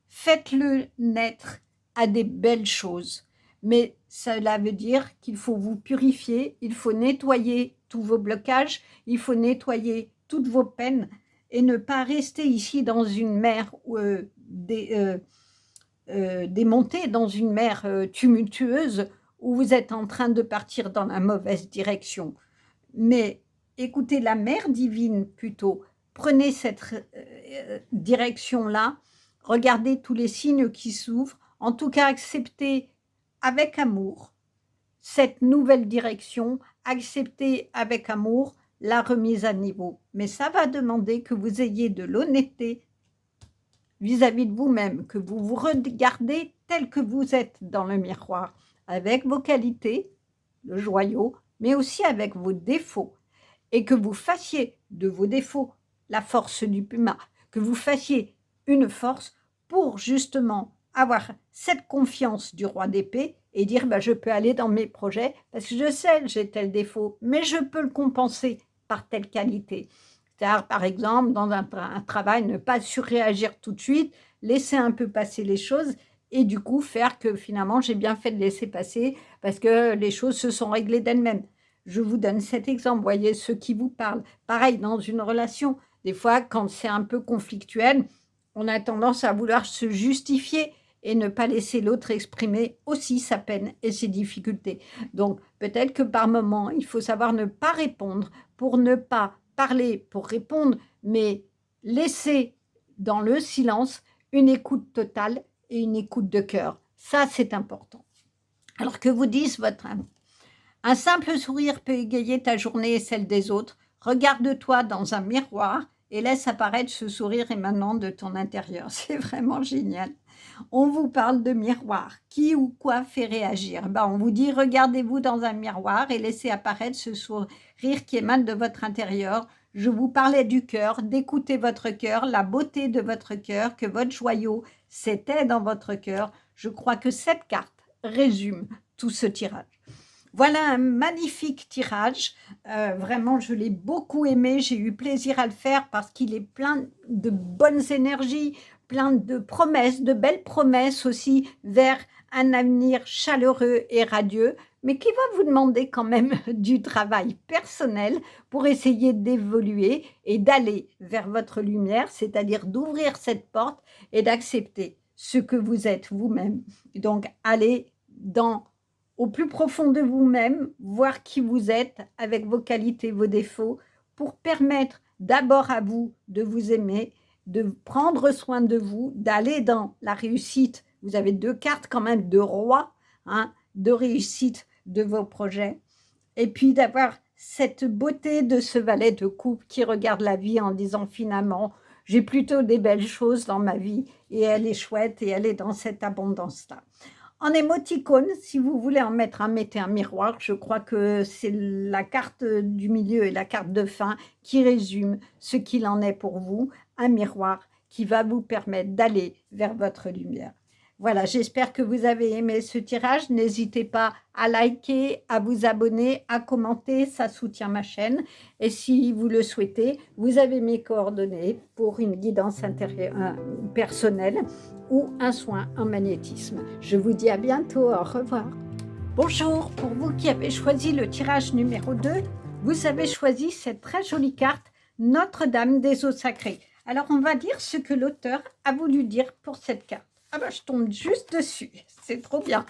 faites-le naître à des belles choses. Mais cela veut dire qu'il faut vous purifier, il faut nettoyer tous vos blocages, il faut nettoyer toutes vos peines et ne pas rester ici dans une mer démontée, dans une mer tumultueuse où vous êtes en train de partir dans la mauvaise direction. Mais écoutez la mer divine plutôt, prenez cette direction-là, regardez tous les signes qui s'ouvrent, en tout cas acceptez avec amour cette nouvelle direction, accepter avec amour la remise à niveau. Mais ça va demander que vous ayez de l'honnêteté vis-à-vis de vous-même, que vous vous regardez tel que vous êtes dans le miroir, avec vos qualités, le joyau, mais aussi avec vos défauts, et que vous fassiez de vos défauts la force du puma, que vous fassiez une force pour justement avoir cette confiance du roi d'épée et dire bah, je peux aller dans mes projets parce que je sais que j'ai tel défaut, mais je peux le compenser par telle qualité. C'est-à-dire, par exemple, dans un travail, ne pas surréagir tout de suite, laisser un peu passer les choses et du coup faire que finalement j'ai bien fait de laisser passer parce que les choses se sont réglées d'elles-mêmes. Je vous donne cet exemple, voyez, ceux qui vous parlent. Pareil, dans une relation, des fois, quand c'est un peu conflictuel, on a tendance à vouloir se justifier et ne pas laisser l'autre exprimer aussi sa peine et ses difficultés. Donc, peut-être que par moment, il faut savoir ne pas répondre pour ne pas parler pour répondre, mais laisser dans le silence une écoute totale et une écoute de cœur. Ça, c'est important. Alors que vous dise votre âme. Un simple sourire peut égayer ta journée et celle des autres. Regarde-toi dans un miroir et laisse apparaître ce sourire émanant de ton intérieur. C'est vraiment génial. On vous parle de miroir. Qui ou quoi fait réagir? On vous dit, regardez-vous dans un miroir et laissez apparaître ce sourire qui émane de votre intérieur. Je vous parlais du cœur, d'écouter votre cœur, la beauté de votre cœur, que votre joyau, c'était dans votre cœur. Je crois que cette carte résume tout ce tirage. Voilà un magnifique tirage. Vraiment, je l'ai beaucoup aimé. J'ai eu plaisir à le faire parce qu'il est plein de bonnes énergies, plein de promesses, de belles promesses aussi vers un avenir chaleureux et radieux, mais qui va vous demander quand même du travail personnel pour essayer d'évoluer et d'aller vers votre lumière, c'est-à-dire d'ouvrir cette porte et d'accepter ce que vous êtes vous-même. Donc, allez au plus profond de vous-même, voir qui vous êtes avec vos qualités, vos défauts, pour permettre d'abord à vous de vous aimer, de prendre soin de vous, d'aller dans la réussite. Vous avez 2 cartes quand même de roi, de réussite de vos projets. Et puis d'avoir cette beauté de ce valet de coupe qui regarde la vie en disant finalement, j'ai plutôt des belles choses dans ma vie et elle est chouette et elle est dans cette abondance-là. En émoticône, si vous voulez en mettre un, mettez un miroir. Je crois que c'est la carte du milieu et la carte de fin qui résume ce qu'il en est pour vous. Un miroir qui va vous permettre d'aller vers votre lumière. Voilà, j'espère que vous avez aimé ce tirage. N'hésitez pas à liker, à vous abonner, à commenter, ça soutient ma chaîne. Et si vous le souhaitez, vous avez mes coordonnées pour une guidance personnelle ou un soin en magnétisme. Je vous dis à bientôt, au revoir. Bonjour, pour vous qui avez choisi le tirage numéro 2, vous avez choisi cette très jolie carte, Notre-Dame des eaux sacrées. Alors, on va dire ce que l'auteur a voulu dire pour cette carte. Ah ben, je tombe juste dessus, c'est trop bien.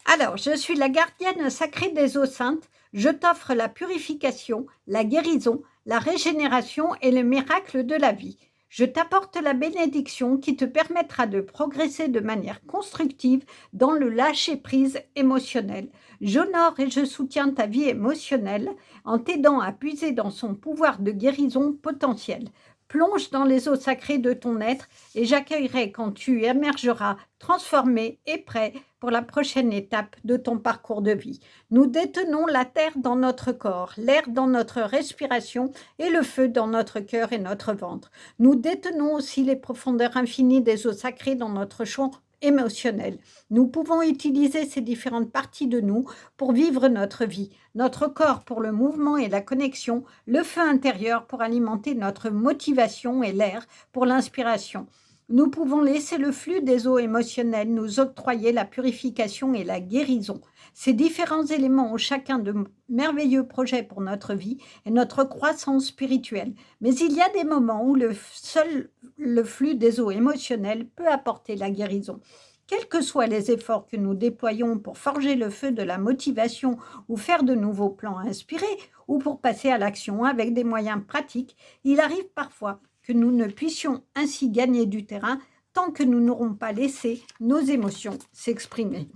Alors, je suis la gardienne sacrée des eaux saintes. Je t'offre la purification, la guérison, la régénération et le miracle de la vie. Je t'apporte la bénédiction qui te permettra de progresser de manière constructive dans le lâcher-prise émotionnel. J'honore et je soutiens ta vie émotionnelle en t'aidant à puiser dans son pouvoir de guérison potentiel. Plonge dans les eaux sacrées de ton être et j'accueillerai quand tu émergeras transformé et prêt pour la prochaine étape de ton parcours de vie. Nous détenons la terre dans notre corps, l'air dans notre respiration et le feu dans notre cœur et notre ventre. Nous détenons aussi les profondeurs infinies des eaux sacrées dans notre champ émotionnel. Nous pouvons utiliser ces différentes parties de nous pour vivre notre vie, notre corps pour le mouvement et la connexion, le feu intérieur pour alimenter notre motivation et l'air pour l'inspiration. Nous pouvons laisser le flux des eaux émotionnelles nous octroyer la purification et la guérison. Ces différents éléments ont chacun de merveilleux projets pour notre vie et notre croissance spirituelle. Mais il y a des moments où le flux des eaux émotionnelles peut apporter la guérison. Quels que soient les efforts que nous déployons pour forger le feu de la motivation ou faire de nouveaux plans inspirés, ou pour passer à l'action avec des moyens pratiques, il arrive parfois que nous ne puissions ainsi gagner du terrain tant que nous n'aurons pas laissé nos émotions s'exprimer.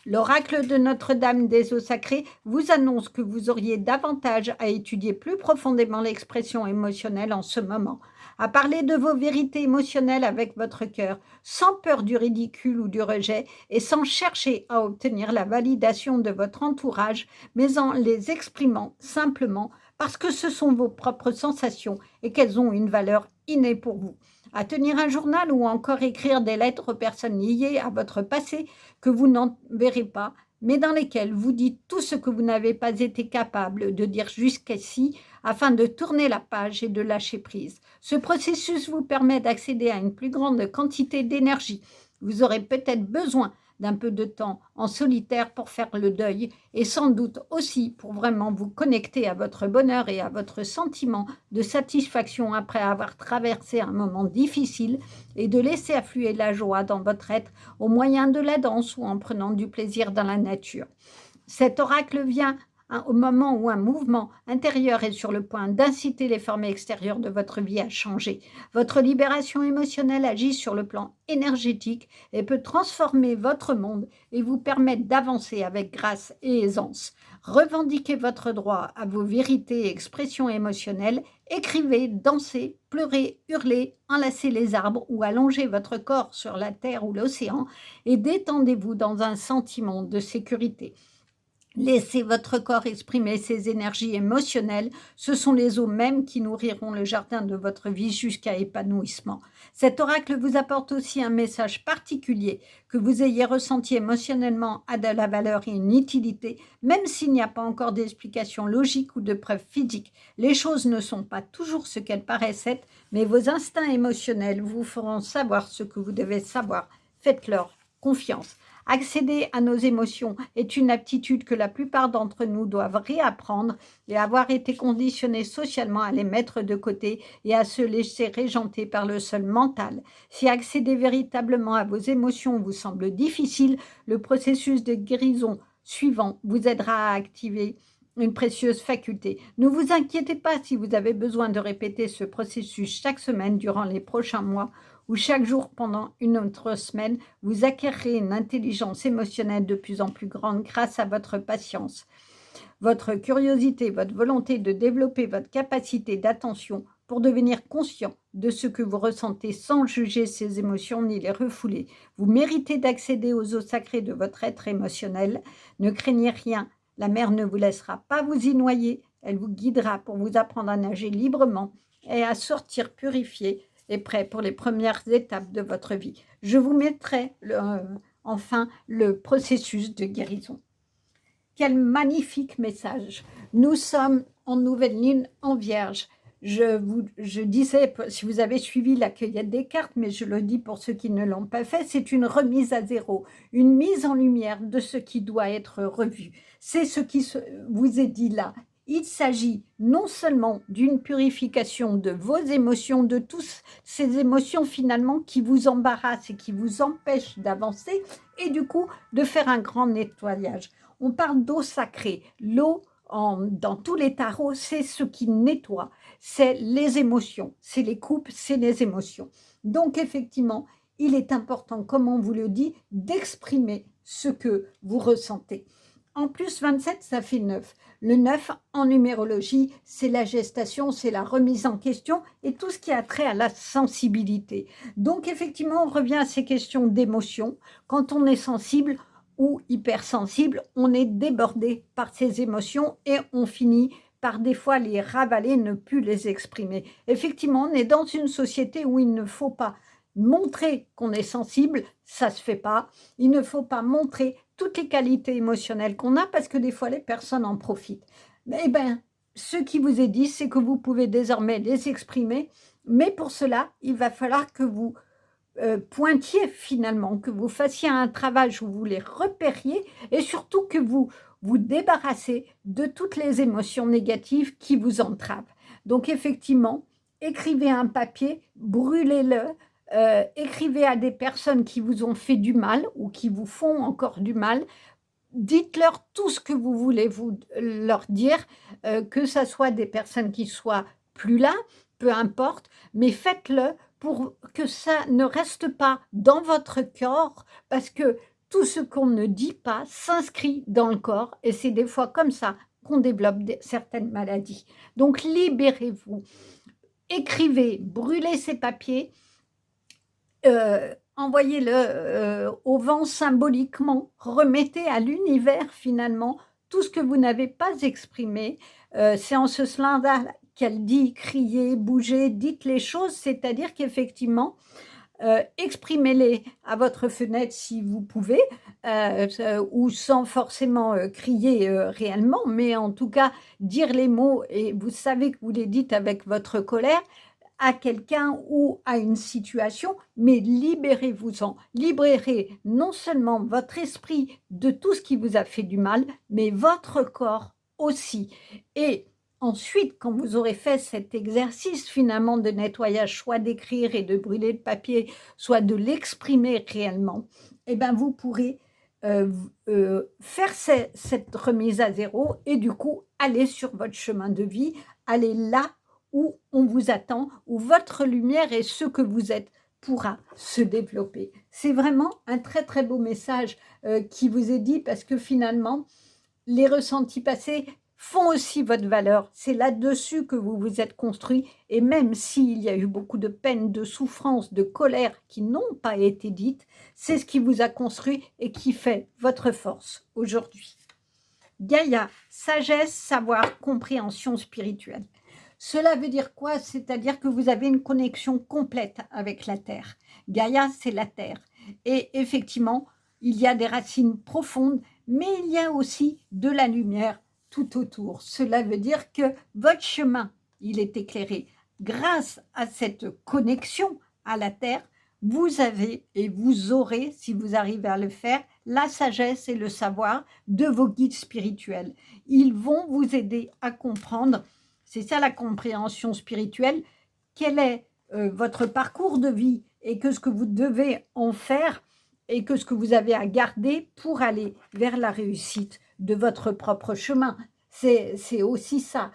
L'oracle de Notre-Dame des eaux sacrées vous annonce que vous auriez davantage à étudier plus profondément l'expression émotionnelle en ce moment, à parler de vos vérités émotionnelles avec votre cœur, sans peur du ridicule ou du rejet et sans chercher à obtenir la validation de votre entourage, mais en les exprimant simplement parce que ce sont vos propres sensations et qu'elles ont une valeur innée pour vous. À tenir un journal ou encore écrire des lettres aux personnes liées à votre passé que vous n'enverrez pas, mais dans lesquelles vous dites tout ce que vous n'avez pas été capable de dire jusqu'ici afin de tourner la page et de lâcher prise. Ce processus vous permet d'accéder à une plus grande quantité d'énergie. Vous aurez peut-être besoin d'un peu de temps en solitaire pour faire le deuil et sans doute aussi pour vraiment vous connecter à votre bonheur et à votre sentiment de satisfaction après avoir traversé un moment difficile et de laisser affluer la joie dans votre être au moyen de la danse ou en prenant du plaisir dans la nature. Cet oracle vient au moment où un mouvement intérieur est sur le point d'inciter les formes extérieures de votre vie à changer. Votre libération émotionnelle agit sur le plan énergétique et peut transformer votre monde et vous permettre d'avancer avec grâce et aisance. Revendiquez votre droit à vos vérités et expressions émotionnelles. Écrivez, dansez, pleurez, hurlez, enlacez les arbres ou allongez votre corps sur la terre ou l'océan et détendez-vous dans un sentiment de sécurité. Laissez votre corps exprimer ses énergies émotionnelles. Ce sont les eaux mêmes qui nourriront le jardin de votre vie jusqu'à épanouissement. Cet oracle vous apporte aussi un message particulier. Que vous ayez ressenti émotionnellement a de la valeur et une utilité, même s'il n'y a pas encore d'explication logique ou de preuve physique. Les choses ne sont pas toujours ce qu'elles paraissent être, mais vos instincts émotionnels vous feront savoir ce que vous devez savoir. Faites-leur confiance. Accéder à nos émotions est une aptitude que la plupart d'entre nous doivent réapprendre et avoir été conditionnés socialement à les mettre de côté et à se laisser régenter par le seul mental. Si accéder véritablement à vos émotions vous semble difficile, le processus de guérison suivant vous aidera à activer une précieuse faculté. Ne vous inquiétez pas si vous avez besoin de répéter ce processus chaque semaine durant les prochains mois ou chaque jour pendant une autre semaine, vous acquérerez une intelligence émotionnelle de plus en plus grande grâce à votre patience, votre curiosité, votre volonté de développer votre capacité d'attention pour devenir conscient de ce que vous ressentez sans juger ces émotions ni les refouler. Vous méritez d'accéder aux eaux sacrées de votre être émotionnel. Ne craignez rien, la mer ne vous laissera pas vous y noyer. Elle vous guidera pour vous apprendre à nager librement et à sortir purifié et prêt pour les premières étapes de votre vie. Je vous mettrai enfin le processus de guérison. Quel magnifique message. Nous sommes en nouvelle lune en vierge. Je disais, si vous avez suivi la cueillette des cartes, mais je le dis pour ceux qui ne l'ont pas fait, c'est une remise à zéro, une mise en lumière de ce qui doit être revu. C'est ce qui vous est dit là. Il s'agit non seulement d'une purification de vos émotions, de toutes ces émotions finalement qui vous embarrassent et qui vous empêchent d'avancer, et du coup de faire un grand nettoyage. On parle d'eau sacrée. L'eau, dans tous les tarots, c'est ce qui nettoie. C'est les émotions. C'est les coupes, c'est les émotions. Donc, effectivement, il est important, comme on vous le dit, d'exprimer ce que vous ressentez. En plus, 27, ça fait 9. Le 9, en numérologie, c'est la gestation, c'est la remise en question et tout ce qui a trait à la sensibilité. Donc, effectivement, on revient à ces questions d'émotion. Quand on est sensible ou hypersensible, on est débordé par ces émotions et on finit par des fois les ravaler, ne plus les exprimer. Effectivement, on est dans une société où il ne faut pas montrer qu'on est sensible, ça ne se fait pas. Il ne faut pas montrer toutes les qualités émotionnelles qu'on a parce que des fois, les personnes en profitent. Eh bien, ce qui vous est dit, c'est que vous pouvez désormais les exprimer, mais pour cela, il va falloir que vous pointiez finalement, que vous fassiez un travail où vous les repériez et surtout que vous vous débarrassez de toutes les émotions négatives qui vous entravent. Donc effectivement, écrivez un papier, brûlez-le, écrivez à des personnes qui vous ont fait du mal ou qui vous font encore du mal. Dites-leur tout ce que vous voulez leur dire, que ce soit des personnes qui soient plus là, peu importe, mais faites-le pour que ça ne reste pas dans votre corps, parce que tout ce qu'on ne dit pas s'inscrit dans le corps et c'est des fois comme ça qu'on développe certaines maladies. Donc libérez-vous, écrivez, brûlez ces papiers, envoyez-le au vent symboliquement, remettez à l'univers finalement tout ce que vous n'avez pas exprimé. C'est en ce sens-là qu'elle dit criez, bougez, dites les choses, c'est-à-dire qu'effectivement, exprimez-les à votre fenêtre si vous pouvez, ou sans forcément crier réellement, mais en tout cas dire les mots et vous savez que vous les dites avec votre colère à quelqu'un ou à une situation, mais libérez-vous-en. Libérez non seulement votre esprit de tout ce qui vous a fait du mal, mais votre corps aussi. Et ensuite, quand vous aurez fait cet exercice finalement de nettoyage, soit d'écrire et de brûler le papier, soit de l'exprimer réellement, eh ben vous pourrez faire cette remise à zéro et du coup aller sur votre chemin de vie, aller là où on vous attend, où votre lumière et ce que vous êtes pourra se développer. C'est vraiment un très très beau message qui vous est dit parce que finalement, les ressentis passés font aussi votre valeur. C'est là-dessus que vous vous êtes construit et même s'il y a eu beaucoup de peine, de souffrance, de colère qui n'ont pas été dites, c'est ce qui vous a construit et qui fait votre force aujourd'hui. Gaïa, sagesse, savoir, compréhension spirituelle. Cela veut dire quoi? C'est-à-dire que vous avez une connexion complète avec la Terre. Gaïa, c'est la Terre. Et effectivement, il y a des racines profondes, mais il y a aussi de la lumière tout autour. Cela veut dire que votre chemin, il est éclairé. Grâce à cette connexion à la Terre, vous avez et vous aurez, si vous arrivez à le faire, la sagesse et le savoir de vos guides spirituels. Ils vont vous aider à comprendre, c'est ça la compréhension spirituelle, quel est votre parcours de vie et que ce que vous devez en faire et que ce que vous avez à garder pour aller vers la réussite de votre propre chemin. C'est aussi ça.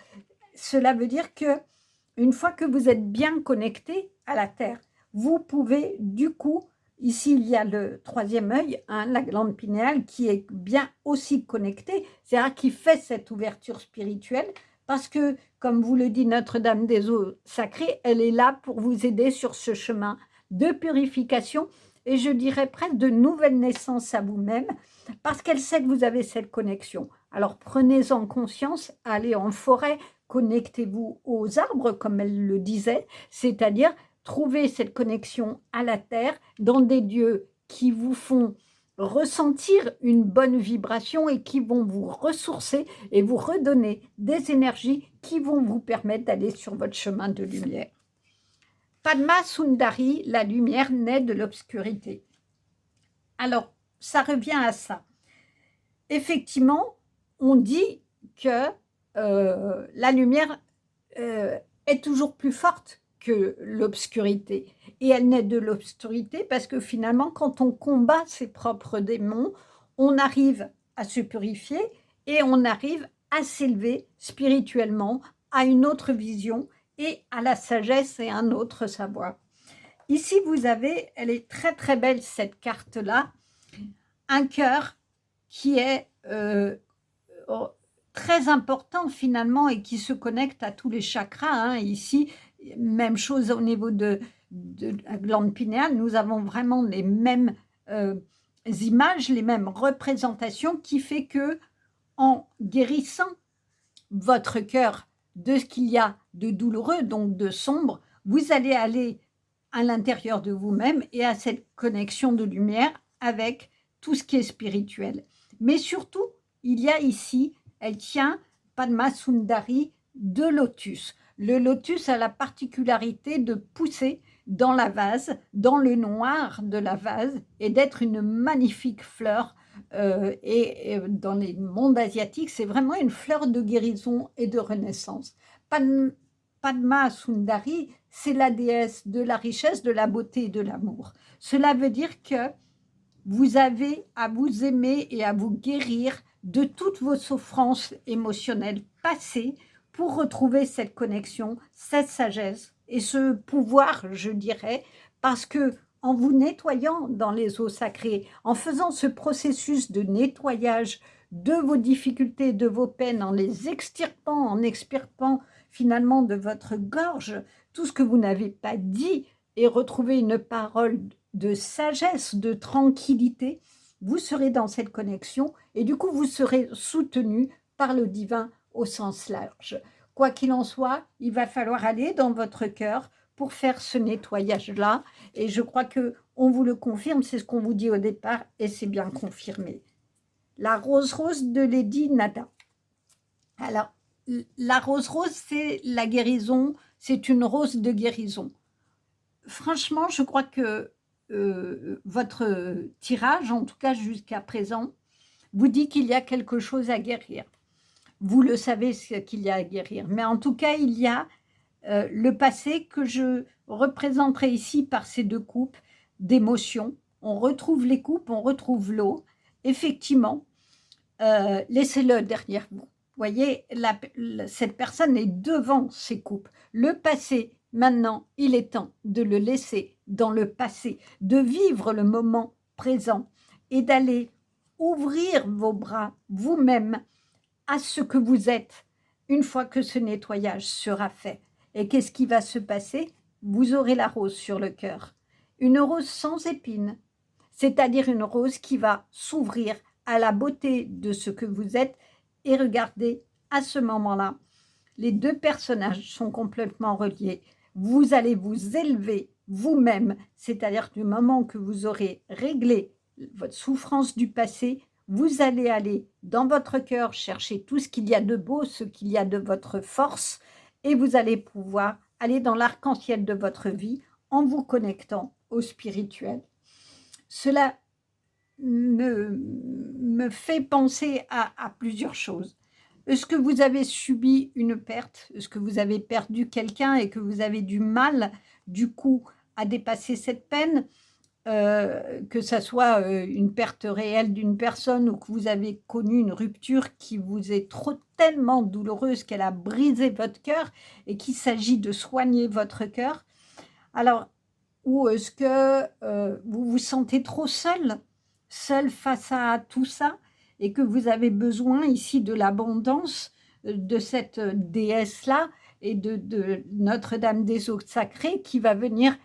Cela veut dire que une fois que vous êtes bien connecté à la Terre, vous pouvez du coup, ici il y a le troisième œil, hein, la glande pinéale qui est bien aussi connectée, c'est-à-dire qui fait cette ouverture spirituelle parce que, comme vous le dit Notre-Dame des Eaux Sacrées, elle est là pour vous aider sur ce chemin de purification et je dirais presque de nouvelle naissance à vous-même parce qu'elle sait que vous avez cette connexion. Alors prenez-en conscience, allez en forêt, connectez-vous aux arbres, comme elle le disait, c'est-à-dire trouver cette connexion à la terre dans des lieux qui vous font ressentir une bonne vibration et qui vont vous ressourcer et vous redonner des énergies qui vont vous permettre d'aller sur votre chemin de lumière. Padma Sundari, la lumière naît de l'obscurité. Alors, ça revient à ça. Effectivement, on dit que la lumière est toujours plus forte que l'obscurité. Et elle naît de l'obscurité parce que finalement, quand on combat ses propres démons, on arrive à se purifier et on arrive à s'élever spirituellement à une autre vision et à la sagesse et un autre savoir. Ici, vous avez, elle est très très belle cette carte-là, un cœur qui est très important finalement et qui se connecte à tous les chakras. Hein. Ici, même chose au niveau de la glande pinéale, nous avons vraiment les mêmes images, les mêmes représentations qui fait que en guérissant votre cœur de ce qu'il y a de douloureux, donc de sombre, vous allez aller à l'intérieur de vous-même et à cette connexion de lumière avec tout ce qui est spirituel. Mais surtout, il y a ici, elle tient Padma Sundari de lotus. Le lotus a la particularité de pousser dans la vase, dans le noir de la vase, et d'être une magnifique fleur. Et dans les mondes asiatiques, c'est vraiment une fleur de guérison et de renaissance. Padma Sundari, c'est la déesse de la richesse, de la beauté et de l'amour. Cela veut dire que vous avez à vous aimer et à vous guérir de toutes vos souffrances émotionnelles passées pour retrouver cette connexion, cette sagesse et ce pouvoir, je dirais, parce que en vous nettoyant dans les eaux sacrées, en faisant ce processus de nettoyage de vos difficultés, de vos peines, en les extirpant, en expirpant finalement de votre gorge tout ce que vous n'avez pas dit et retrouver une parole de sagesse, de tranquillité, vous serez dans cette connexion et du coup vous serez soutenu par le divin au sens large. Quoi qu'il en soit, il va falloir aller dans votre cœur pour faire ce nettoyage-là. Et je crois qu'on vous le confirme, c'est ce qu'on vous dit au départ et c'est bien confirmé. La rose rose de Lady Nada. Alors, la rose rose, c'est la guérison, c'est une rose de guérison. Franchement, je crois que votre tirage, en tout cas jusqu'à présent, vous dit qu'il y a quelque chose à guérir. Vous le savez ce qu'il y a à guérir. Mais en tout cas, il y a le passé que je représenterai ici par ces deux coupes d'émotions. On retrouve les coupes, on retrouve l'eau. Effectivement, laissez-le derrière vous. Vous voyez, cette personne est devant ces coupes. Le passé, maintenant, il est temps de le laisser dans le passé, de vivre le moment présent et d'aller ouvrir vos bras vous-même à ce que vous êtes une fois que ce nettoyage sera fait. Et qu'est-ce qui va se passer? Vous aurez la rose sur le cœur. Une rose sans épines, c'est-à-dire une rose qui va s'ouvrir à la beauté de ce que vous êtes. Et regardez, à ce moment-là, les deux personnages sont complètement reliés. Vous allez vous élever vous-même, c'est-à-dire du moment que vous aurez réglé votre souffrance du passé, vous allez aller dans votre cœur chercher tout ce qu'il y a de beau, ce qu'il y a de votre force, et vous allez pouvoir aller dans l'arc-en-ciel de votre vie en vous connectant au spirituel. Cela me fait penser à plusieurs choses. Est-ce que vous avez subi une perte? Est-ce que vous avez perdu quelqu'un et que vous avez du mal, du coup, à dépasser cette peine? Que ça soit une perte réelle d'une personne ou que vous avez connu une rupture qui vous est tellement douloureuse qu'elle a brisé votre cœur et qu'il s'agit de soigner votre cœur. Alors, ou est-ce que vous vous sentez trop seul face à tout ça et que vous avez besoin ici de l'abondance de cette déesse-là et de Notre-Dame des eaux sacrées qui va venir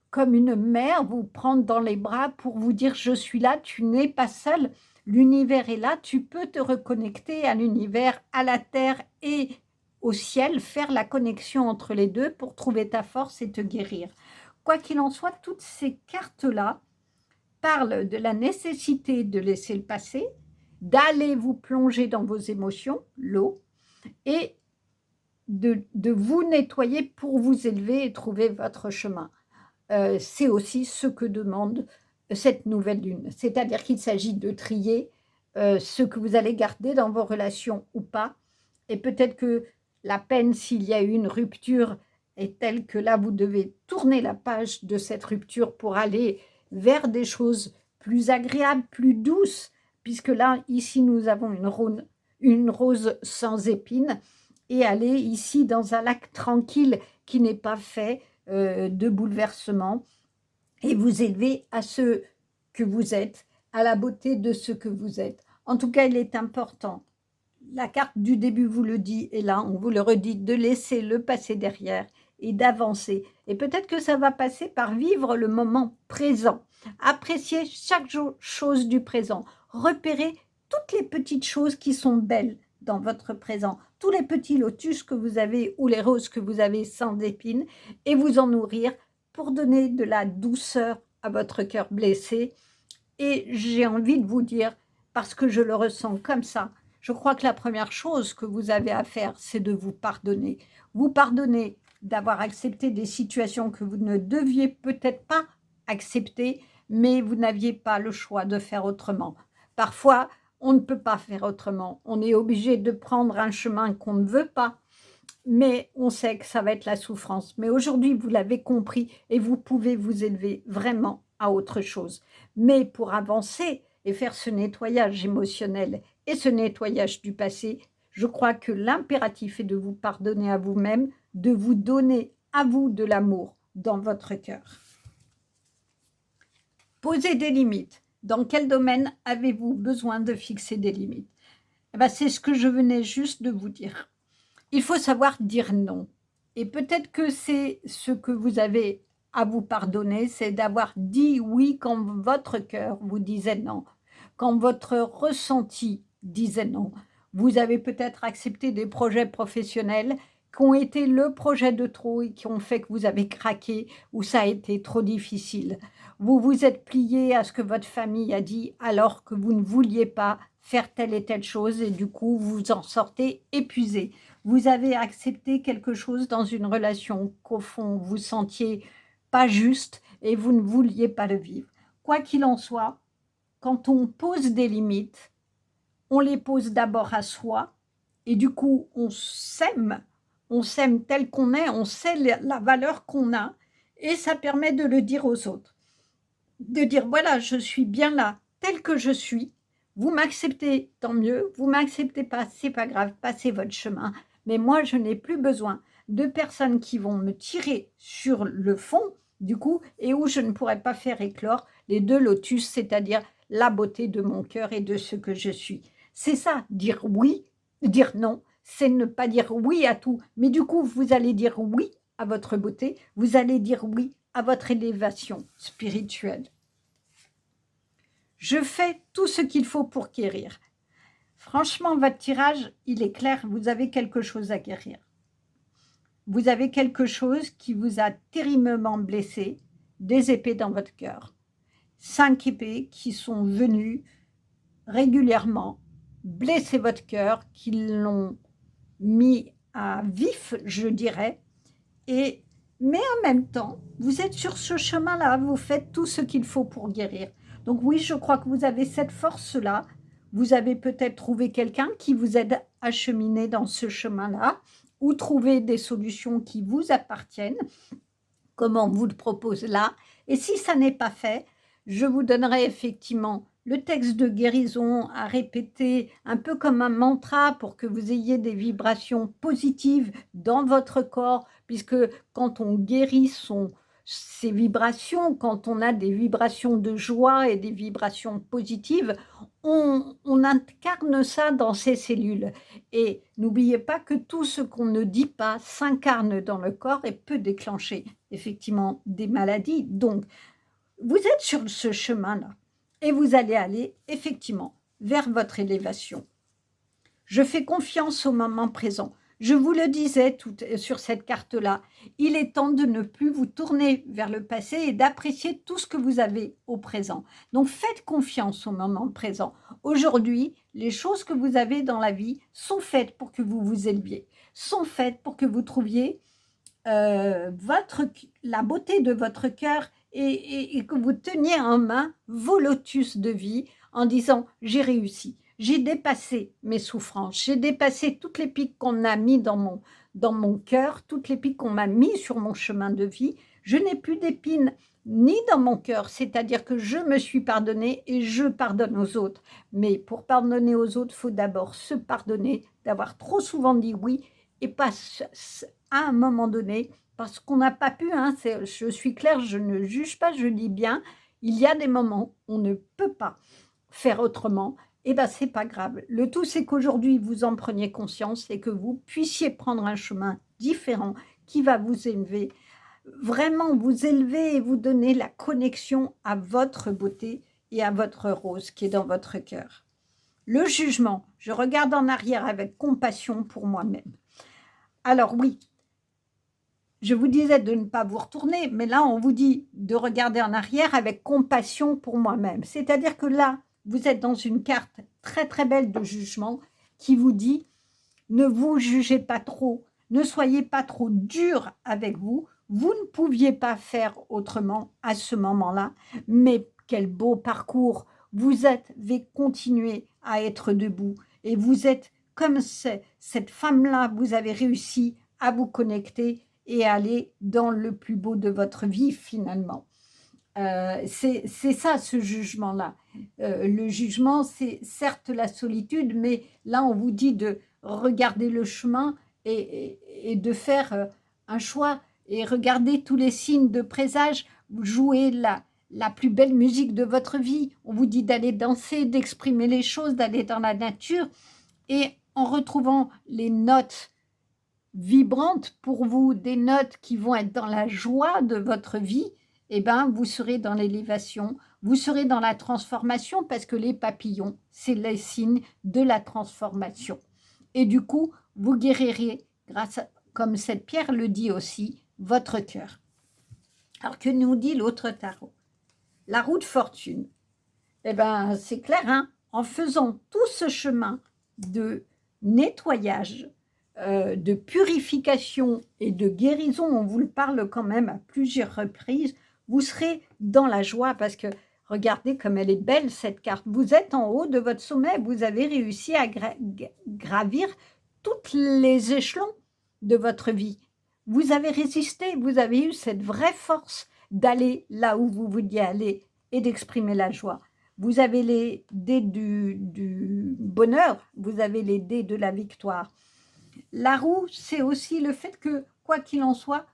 comme une mère vous prendre dans les bras pour vous dire je suis là, tu n'es pas seul, l'univers est là, tu peux te reconnecter à l'univers, à la terre et au ciel, faire la connexion entre les deux pour trouver ta force et te guérir. Quoi qu'il en soit, toutes ces cartes-là parlent de la nécessité de laisser le passé, d'aller vous plonger dans vos émotions, l'eau, et de vous nettoyer pour vous élever et trouver votre chemin. C'est aussi ce que demande cette nouvelle lune. C'est-à-dire qu'il s'agit de trier ce que vous allez garder dans vos relations ou pas. Et peut-être que la peine, s'il y a eu une rupture, est telle que là, vous devez tourner la page de cette rupture pour aller vers des choses plus agréables, plus douces, puisque là, ici, nous avons une rose sans épines, et aller ici dans un lac tranquille qui n'est pas fait de bouleversement et vous élever à ce que vous êtes, à la beauté de ce que vous êtes. En tout cas, il est important. La carte du début vous le dit, et là, on vous le redit, de laisser le passé derrière et d'avancer. Et peut-être que ça va passer par vivre le moment présent, apprécier chaque chose du présent, repérer toutes les petites choses qui sont belles dans votre présent, tous les petits lotus que vous avez ou les roses que vous avez sans épines, et vous en nourrir pour donner de la douceur à votre cœur blessé. Et j'ai envie de vous dire, parce que je le ressens comme ça, je crois que la première chose que vous avez à faire, c'est de vous pardonner. Vous pardonner d'avoir accepté des situations que vous ne deviez peut-être pas accepter, mais vous n'aviez pas le choix de faire autrement. Parfois, on ne peut pas faire autrement. On est obligé de prendre un chemin qu'on ne veut pas, mais on sait que ça va être la souffrance. Mais aujourd'hui, vous l'avez compris et vous pouvez vous élever vraiment à autre chose. Mais pour avancer et faire ce nettoyage émotionnel et ce nettoyage du passé, je crois que l'impératif est de vous pardonner à vous-même, de vous donner à vous de l'amour dans votre cœur. Posez des limites. Dans quel domaine avez-vous besoin de fixer des limites? Eh ben, c'est ce que je venais juste de vous dire. Il faut savoir dire non. Et peut-être que c'est ce que vous avez à vous pardonner, c'est d'avoir dit oui quand votre cœur vous disait non, quand votre ressenti disait non. Vous avez peut-être accepté des projets professionnels qui ont été le projet de trop et qui ont fait que vous avez craqué ou ça a été trop difficile. Vous vous êtes plié à ce que votre famille a dit alors que vous ne vouliez pas faire telle et telle chose et du coup vous en sortez épuisé. Vous avez accepté quelque chose dans une relation qu'au fond vous sentiez pas juste et vous ne vouliez pas le vivre. Quoi qu'il en soit, quand on pose des limites, on les pose d'abord à soi et du coup on s'aime tel qu'on est, on sait la valeur qu'on a et ça permet de le dire aux autres. De dire voilà, je suis bien là, tel que je suis, vous m'acceptez, tant mieux, vous m'acceptez pas, c'est pas grave, passez votre chemin, mais moi je n'ai plus besoin de personnes qui vont me tirer sur le fond du coup et où je ne pourrai pas faire éclore les deux lotus, c'est-à-dire la beauté de mon cœur et de ce que je suis. C'est ça, dire oui, dire non, c'est ne pas dire oui à tout, mais du coup vous allez dire oui à votre beauté, vous allez dire oui à votre élévation spirituelle. Je fais tout ce qu'il faut pour guérir. Franchement, votre tirage, il est clair, vous avez quelque chose à guérir. Vous avez quelque chose qui vous a terriblement blessé, des épées dans votre cœur. 5 épées qui sont venues régulièrement blesser votre cœur, qui l'ont mis à vif, je dirais, mais en même temps, vous êtes sur ce chemin-là, vous faites tout ce qu'il faut pour guérir. Donc oui, je crois que vous avez cette force-là. Vous avez peut-être trouvé quelqu'un qui vous aide à cheminer dans ce chemin-là ou trouver des solutions qui vous appartiennent, comme on vous le propose là. Et si ça n'est pas fait, je vous donnerai effectivement le texte de guérison à répéter un peu comme un mantra pour que vous ayez des vibrations positives dans votre corps, puisque quand on guérit ses vibrations, quand on a des vibrations de joie et des vibrations positives, on incarne ça dans ses cellules. Et n'oubliez pas que tout ce qu'on ne dit pas s'incarne dans le corps et peut déclencher effectivement des maladies. Donc, vous êtes sur ce chemin-là et vous allez aller effectivement vers votre élévation. Je fais confiance au moment présent. Je vous le disais sur cette carte-là, il est temps de ne plus vous tourner vers le passé et d'apprécier tout ce que vous avez au présent. Donc faites confiance au moment présent. Aujourd'hui, les choses que vous avez dans la vie sont faites pour que vous vous éleviez, sont faites pour que vous trouviez la beauté de votre cœur et que vous teniez en main vos lotus de vie en disant « j'ai réussi ». J'ai dépassé mes souffrances, j'ai dépassé toutes les piques qu'on a mis dans mon cœur, toutes les piques qu'on m'a mis sur mon chemin de vie. Je n'ai plus d'épines ni dans mon cœur, c'est-à-dire que je me suis pardonnée et je pardonne aux autres. Mais pour pardonner aux autres, il faut d'abord se pardonner d'avoir trop souvent dit oui et pas à un moment donné, parce qu'on n'a pas pu, hein, je suis claire, je ne juge pas, je dis bien, il y a des moments où on ne peut pas faire autrement. Eh bien, ce n'est pas grave. Le tout, c'est qu'aujourd'hui, vous en preniez conscience et que vous puissiez prendre un chemin différent qui va vous élever, vraiment vous élever et vous donner la connexion à votre beauté et à votre rose qui est dans votre cœur. Le jugement, je regarde en arrière avec compassion pour moi-même. Alors oui, je vous disais de ne pas vous retourner, mais là, on vous dit de regarder en arrière avec compassion pour moi-même. C'est-à-dire que là, vous êtes dans une carte très très belle de jugement qui vous dit ne vous jugez pas trop, ne soyez pas trop dur avec vous, vous ne pouviez pas faire autrement à ce moment-là, mais quel beau parcours, vous avez continué à être debout et vous êtes comme cette femme-là, vous avez réussi à vous connecter et aller dans le plus beau de votre vie finalement. C'est ça ce jugement-là. Le jugement, c'est certes la solitude, mais là, on vous dit de regarder le chemin et de faire un choix et regarder tous les signes de présage, jouer la plus belle musique de votre vie. On vous dit d'aller danser, d'exprimer les choses, d'aller dans la nature. Et en retrouvant les notes vibrantes pour vous, des notes qui vont être dans la joie de votre vie, eh ben, vous serez dans l'élévation, vous serez dans la transformation parce que les papillons, c'est les signes de la transformation. Et du coup, vous guérirez, grâce à, comme cette pierre le dit aussi, votre cœur. Alors que nous dit l'autre tarot? La roue de fortune. Eh bien, c'est clair, hein, en faisant tout ce chemin de nettoyage, de purification et de guérison, on vous le parle quand même à plusieurs reprises, vous serez dans la joie parce que regardez comme elle est belle cette carte. Vous êtes en haut de votre sommet, vous avez réussi à gravir tous les échelons de votre vie. Vous avez résisté, vous avez eu cette vraie force d'aller là où vous vouliez aller et d'exprimer la joie. Vous avez les dés du bonheur, vous avez les dés de la victoire. La roue, c'est aussi le fait que, quoi qu'il en soit,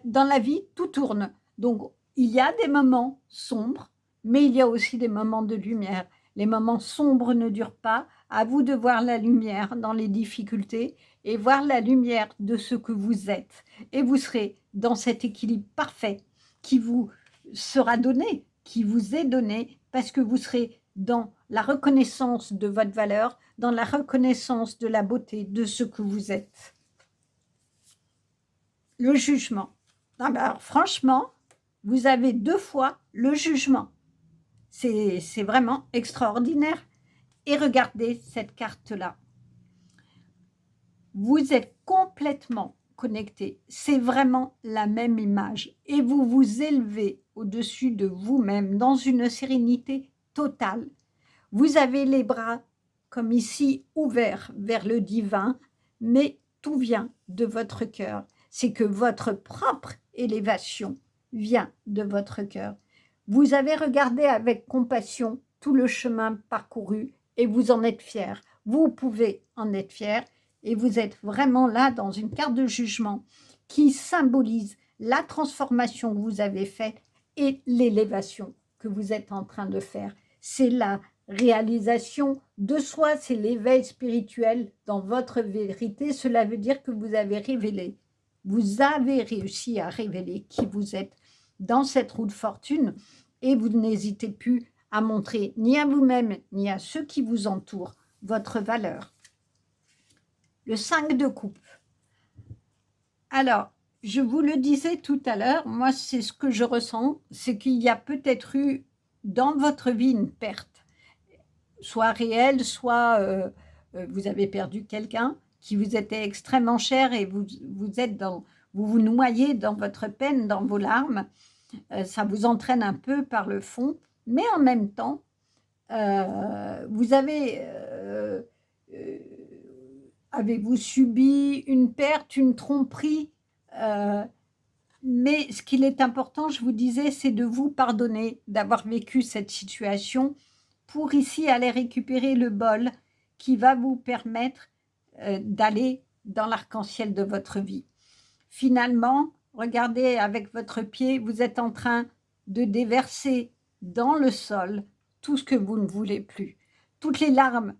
dans la vie, tout tourne. Donc, il y a des moments sombres, mais il y a aussi des moments de lumière. Les moments sombres ne durent pas. À vous de voir la lumière dans les difficultés et voir la lumière de ce que vous êtes. Et vous serez dans cet équilibre parfait qui vous sera donné, qui vous est donné, parce que vous serez dans la reconnaissance de votre valeur, dans la reconnaissance de la beauté de ce que vous êtes. Le jugement. Alors, franchement, vous avez 2 fois le jugement. C'est vraiment extraordinaire. Et regardez cette carte-là. Vous êtes complètement connecté. C'est vraiment la même image. Et vous vous élevez au-dessus de vous-même dans une sérénité totale. Vous avez les bras, comme ici, ouverts vers le divin, mais tout vient de votre cœur. C'est que votre propre élévation vient de votre cœur. Vous avez regardé avec compassion tout le chemin parcouru et vous en êtes fiers. Vous pouvez en être fiers et vous êtes vraiment là dans une carte de jugement qui symbolise la transformation que vous avez faite et l'élévation que vous êtes en train de faire. C'est la réalisation de soi, c'est l'éveil spirituel dans votre vérité. Cela veut dire que vous avez révélé, vous avez réussi à révéler qui vous êtes dans cette roue de fortune et vous n'hésitez plus à montrer ni à vous-même ni à ceux qui vous entourent votre valeur. Le 5 de coupe. Alors, je vous le disais tout à l'heure, moi c'est ce que je ressens, c'est qu'il y a peut-être eu dans votre vie une perte, soit réelle, soit vous avez perdu quelqu'un qui vous était extrêmement cher et vous vous noyez dans votre peine, dans vos larmes. Ça vous entraîne un peu par le fond, mais en même temps, vous avez-vous subi une perte, une tromperie mais ce qu'il est important, je vous disais, c'est de vous pardonner d'avoir vécu cette situation pour ici aller récupérer le bol qui va vous permettre d'aller dans l'arc-en-ciel de votre vie. Finalement, regardez avec votre pied, vous êtes en train de déverser dans le sol tout ce que vous ne voulez plus. Toutes les larmes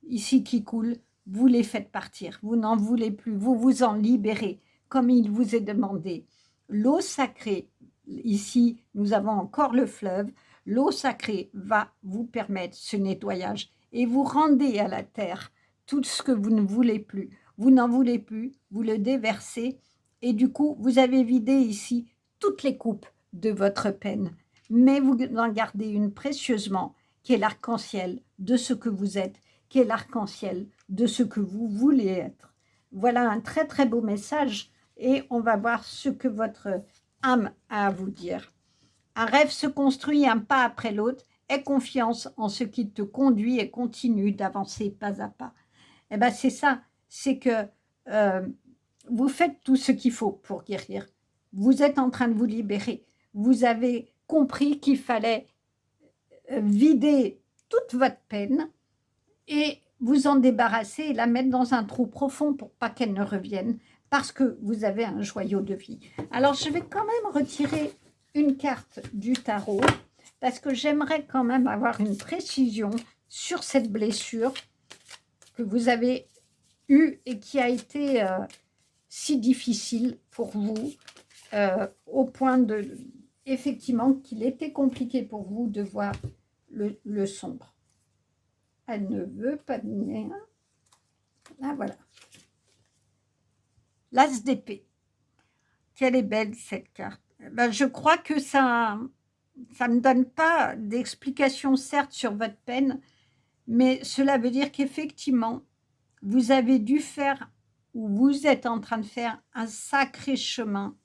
ici qui coulent, vous les faites partir. Vous n'en voulez plus, vous vous en libérez comme il vous est demandé. L'eau sacrée, ici nous avons encore le fleuve, l'eau sacrée va vous permettre ce nettoyage et vous rendez à la terre tout ce que vous ne voulez plus. Vous n'en voulez plus, vous le déversez et du coup vous avez vidé ici toutes les coupes de votre peine. Mais vous en gardez une précieusement qui est l'arc-en-ciel de ce que vous êtes, qui est l'arc-en-ciel de ce que vous voulez être. Voilà un très très beau message et on va voir ce que votre âme a à vous dire. Un rêve se construit un pas après l'autre. Aie confiance en ce qui te conduit et continue d'avancer pas à pas. Et bien c'est ça, c'est que vous faites tout ce qu'il faut pour guérir. Vous êtes en train de vous libérer. Vous avez compris qu'il fallait vider toute votre peine et vous en débarrasser et la mettre dans un trou profond pour pas qu'elle ne revienne parce que vous avez un joyau de vie. Alors, je vais quand même retirer une carte du tarot parce que j'aimerais quand même avoir une précision sur cette blessure que vous avez eue et qui a été si difficile pour vous, au point de, effectivement, qu'il était compliqué pour vous de voir le sombre. Elle ne veut pas donner. Ah, voilà. L'As d'épée. Quelle est belle cette carte. Ben, je crois que ça ne donne pas d'explication, certes, sur votre peine, mais cela veut dire qu'effectivement, vous avez dû faire, ou vous êtes en train de faire, un sacré chemin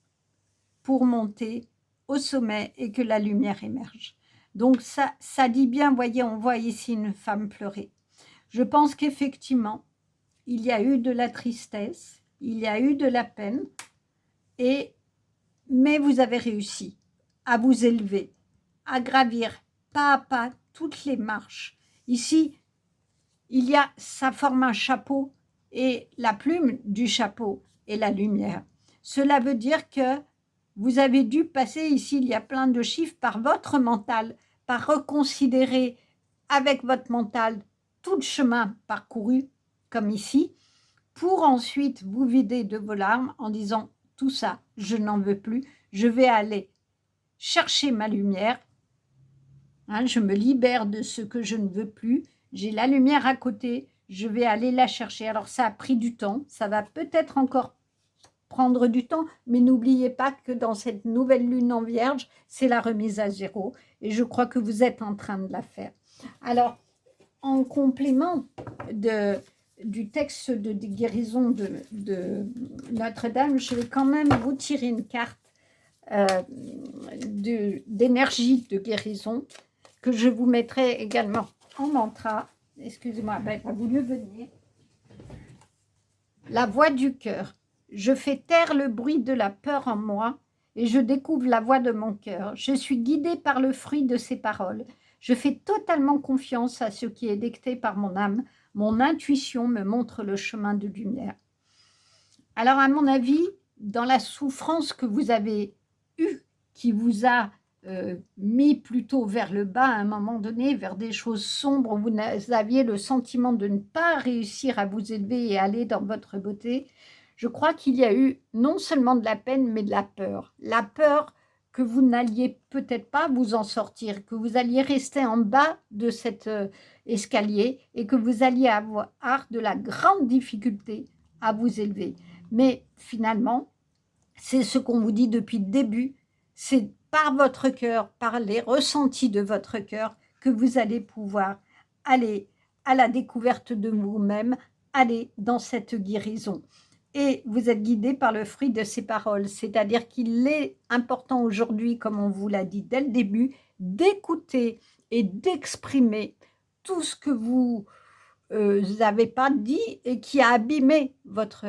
pour monter au sommet et que la lumière émerge. Donc ça dit bien, voyez, on voit ici une femme pleurer. Je pense qu'effectivement, il y a eu de la tristesse, il y a eu de la peine, mais vous avez réussi à vous élever, à gravir pas à pas toutes les marches. Ici, ça forme un chapeau et la plume du chapeau est la lumière. Cela veut dire que vous avez dû passer ici, il y a plein de chiffres, par votre mental, par reconsidérer avec votre mental tout le chemin parcouru, comme ici, pour ensuite vous vider de vos larmes en disant « tout ça, je n'en veux plus, je vais aller chercher ma lumière, je me libère de ce que je ne veux plus, j'ai la lumière à côté, je vais aller la chercher ». Alors ça a pris du temps, ça va peut-être encore prendre du temps, mais n'oubliez pas que dans cette nouvelle lune en Vierge, c'est la remise à zéro et je crois que vous êtes en train de la faire. Alors, en complément du texte de guérison de Notre-Dame, je vais quand même vous tirer une carte d'énergie de guérison que je vous mettrai également en mantra. Excusez-moi, elle n'a pas voulu venir. La voix du cœur. Je fais taire le bruit de la peur en moi et je découvre la voix de mon cœur. Je suis guidée par le fruit de ses paroles. Je fais totalement confiance à ce qui est dicté par mon âme. Mon intuition me montre le chemin de lumière. Alors, à mon avis, dans la souffrance que vous avez eue, qui vous a mis plutôt vers le bas à un moment donné, vers des choses sombres, où vous aviez le sentiment de ne pas réussir à vous élever et aller dans votre beauté, je crois qu'il y a eu non seulement de la peine, mais de la peur. La peur que vous n'alliez peut-être pas vous en sortir, que vous alliez rester en bas de cet escalier et que vous alliez avoir de la grande difficulté à vous élever. Mais finalement, c'est ce qu'on vous dit depuis le début, c'est par votre cœur, par les ressentis de votre cœur, que vous allez pouvoir aller à la découverte de vous-même, aller dans cette guérison. Et vous êtes guidé par le fruit de ces paroles, c'est-à-dire qu'il est important aujourd'hui, comme on vous l'a dit dès le début, d'écouter et d'exprimer tout ce que vous n'avez pas dit et qui a abîmé votre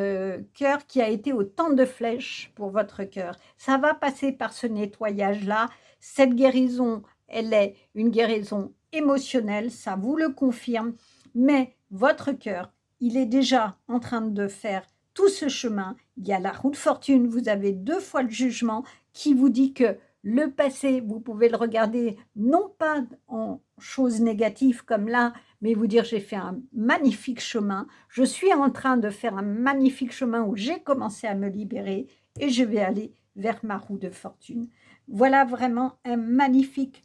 cœur, qui a été autant de flèches pour votre cœur. Ça va passer par ce nettoyage-là. Cette guérison, elle est une guérison émotionnelle, ça vous le confirme, mais votre cœur, il est déjà en train de faire tout ce chemin. Il y a la roue de fortune, vous avez 2 fois le jugement qui vous dit que le passé, vous pouvez le regarder non pas en choses négatives comme là, mais vous dire j'ai fait un magnifique chemin, je suis en train de faire un magnifique chemin où j'ai commencé à me libérer et je vais aller vers ma roue de fortune. Voilà vraiment un magnifique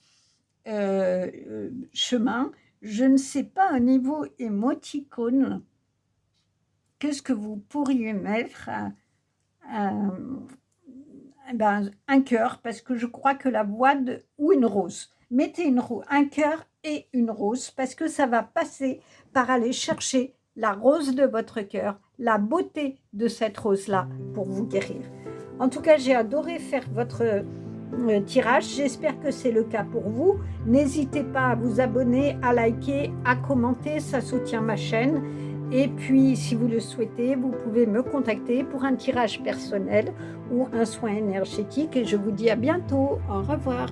chemin. Je ne sais pas au niveau émoticône, qu'est-ce que vous pourriez mettre un cœur, parce que je crois que la voix ou une rose. Mettez un cœur et une rose, parce que ça va passer par aller chercher la rose de votre cœur, la beauté de cette rose-là pour vous guérir. En tout cas, j'ai adoré faire votre tirage. J'espère que c'est le cas pour vous. N'hésitez pas à vous abonner, à liker, à commenter, ça soutient ma chaîne. Et puis, si vous le souhaitez, vous pouvez me contacter pour un tirage personnel ou un soin énergétique. Et je vous dis à bientôt. Au revoir.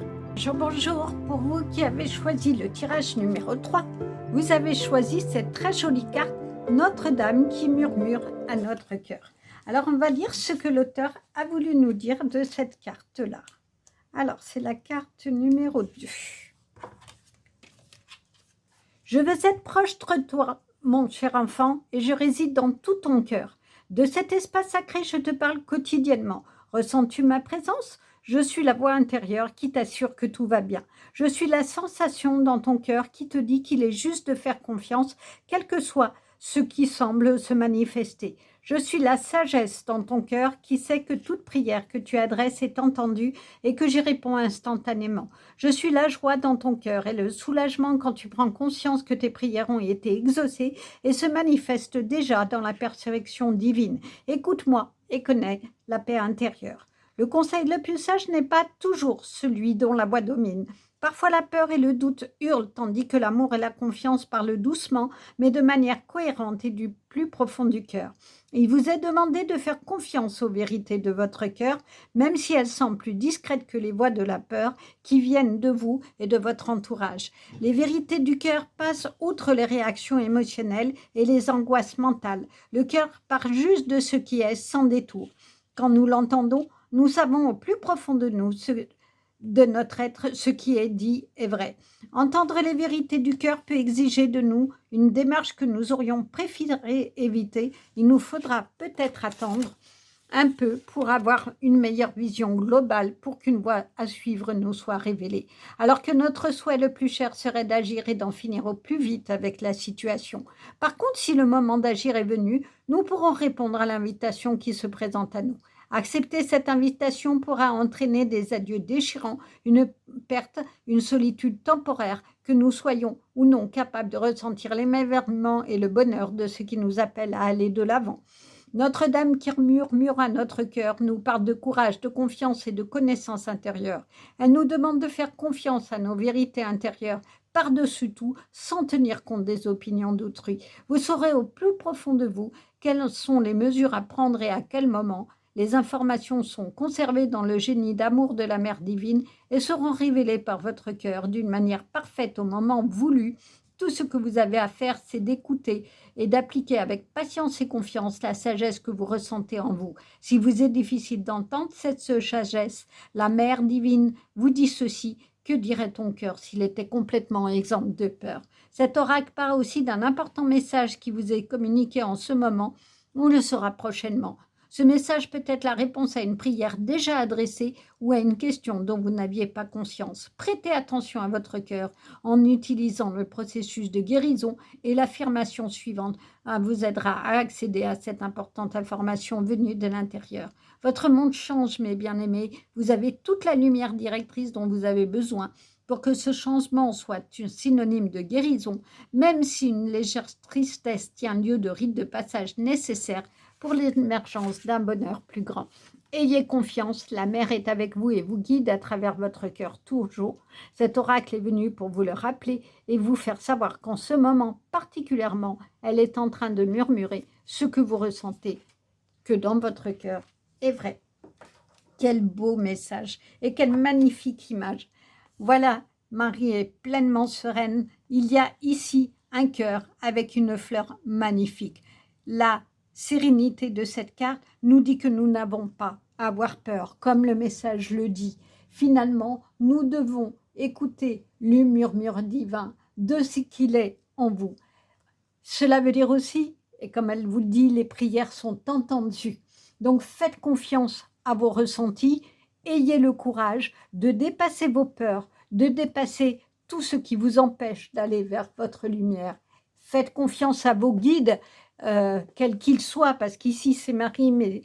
Bonjour. Pour vous qui avez choisi le tirage numéro 3, vous avez choisi cette très jolie carte Notre-Dame qui murmure à notre cœur. Alors, on va lire ce que l'auteur a voulu nous dire de cette carte-là. Alors, c'est la carte numéro 2. Je veux être proche de toi, mon cher enfant, et je réside dans tout ton cœur. De cet espace sacré, je te parle quotidiennement. Ressens-tu ma présence? Je suis la voix intérieure qui t'assure que tout va bien. Je suis la sensation dans ton cœur qui te dit qu'il est juste de faire confiance, quel que soit ce qui semble se manifester. Je suis la sagesse dans ton cœur qui sait que toute prière que tu adresses est entendue et que j'y réponds instantanément. Je suis la joie dans ton cœur et le soulagement quand tu prends conscience que tes prières ont été exaucées et se manifestent déjà dans la perfection divine. Écoute-moi et connais la paix intérieure. Le conseil le plus sage n'est pas toujours celui dont la voix domine. Parfois la peur et le doute hurlent, tandis que l'amour et la confiance parlent doucement, mais de manière cohérente et du plus profond du cœur. Il vous est demandé de faire confiance aux vérités de votre cœur, même si elles semblent plus discrètes que les voix de la peur qui viennent de vous et de votre entourage. Les vérités du cœur passent outre les réactions émotionnelles et les angoisses mentales. Le cœur part juste de ce qui est sans détour. Quand nous l'entendons, nous savons au plus profond de nous, de notre être, ce qui est dit est vrai. Entendre les vérités du cœur peut exiger de nous une démarche que nous aurions préféré éviter. Il nous faudra peut-être attendre un peu pour avoir une meilleure vision globale, pour qu'une voie à suivre nous soit révélée. Alors que notre souhait le plus cher serait d'agir et d'en finir au plus vite avec la situation. Par contre, si le moment d'agir est venu, nous pourrons répondre à l'invitation qui se présente à nous. Accepter cette invitation pourra entraîner des adieux déchirants, une perte, une solitude temporaire, que nous soyons ou non capables de ressentir l'émerveillement et le bonheur de ce qui nous appelle à aller de l'avant. Notre-Dame qui murmure à notre cœur nous parle de courage, de confiance et de connaissance intérieure. Elle nous demande de faire confiance à nos vérités intérieures, par-dessus tout, sans tenir compte des opinions d'autrui. Vous saurez au plus profond de vous quelles sont les mesures à prendre et à quel moment. Les informations sont conservées dans le génie d'amour de la Mère divine et seront révélées par votre cœur d'une manière parfaite au moment voulu. Tout ce que vous avez à faire, c'est d'écouter et d'appliquer avec patience et confiance la sagesse que vous ressentez en vous. Si vous est difficile d'entendre cette sagesse, la Mère divine vous dit ceci: que dirait ton cœur s'il était complètement exempt de peur? Cet oracle part aussi d'un important message qui vous est communiqué en ce moment ou le sera prochainement. Ce message peut être la réponse à une prière déjà adressée ou à une question dont vous n'aviez pas conscience. Prêtez attention à votre cœur en utilisant le processus de guérison et l'affirmation suivante vous aidera à accéder à cette importante information venue de l'intérieur. Votre monde change, mes bien-aimés. Vous avez toute la lumière directrice dont vous avez besoin pour que ce changement soit un synonyme de guérison, même si une légère tristesse tient lieu de rite de passage nécessaire pour l'émergence d'un bonheur plus grand. Ayez confiance, la Mère est avec vous et vous guide à travers votre cœur toujours. Cet oracle est venu pour vous le rappeler et vous faire savoir qu'en ce moment particulièrement, elle est en train de murmurer ce que vous ressentez, que dans votre cœur est vrai. Quel beau message et quelle magnifique image. Voilà, Marie est pleinement sereine. Il y a ici un cœur avec une fleur magnifique. La sérénité de cette carte nous dit que nous n'avons pas à avoir peur, comme le message le dit. Finalement, nous devons écouter le murmure divin de ce qu'il est en vous. Cela veut dire aussi, et comme elle vous le dit, les prières sont entendues. Donc faites confiance à vos ressentis, ayez le courage de dépasser vos peurs, de dépasser tout ce qui vous empêche d'aller vers votre lumière. Faites confiance à vos guides, quels qu'ils soient, parce qu'ici c'est Marie, mais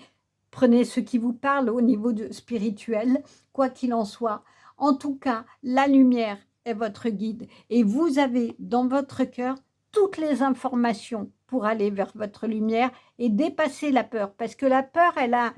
prenez ce qui vous parle au niveau spirituel, quoi qu'il en soit. En tout cas, la lumière est votre guide et vous avez dans votre cœur toutes les informations pour aller vers votre lumière et dépasser la peur. Parce que la peur, elle a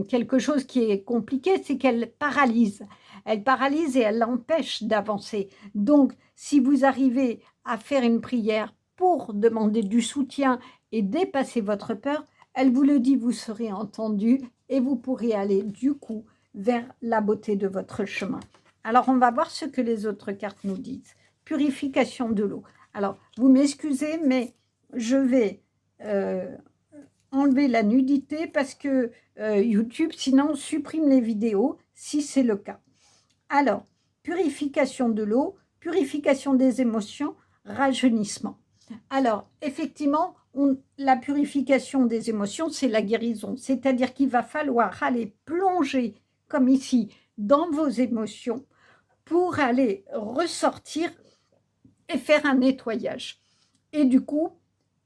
quelque chose qui est compliqué, c'est qu'elle paralyse. Elle paralyse et elle empêche d'avancer. Donc, si vous arrivez à faire une prière pour demander du soutien et dépasser votre peur, elle vous le dit, vous serez entendu et vous pourrez aller du coup vers la beauté de votre chemin. Alors, on va voir ce que les autres cartes nous disent. Purification de l'eau. Alors, vous m'excusez, mais je vais enlever la nudité parce que YouTube, sinon, supprime les vidéos. si c'est le cas. Alors, purification de l'eau, purification des émotions, rajeunissement. Alors, effectivement, la purification des émotions, c'est la guérison. C'est-à-dire qu'il va falloir aller plonger, comme ici, dans vos émotions pour aller ressortir et faire un nettoyage. Et du coup,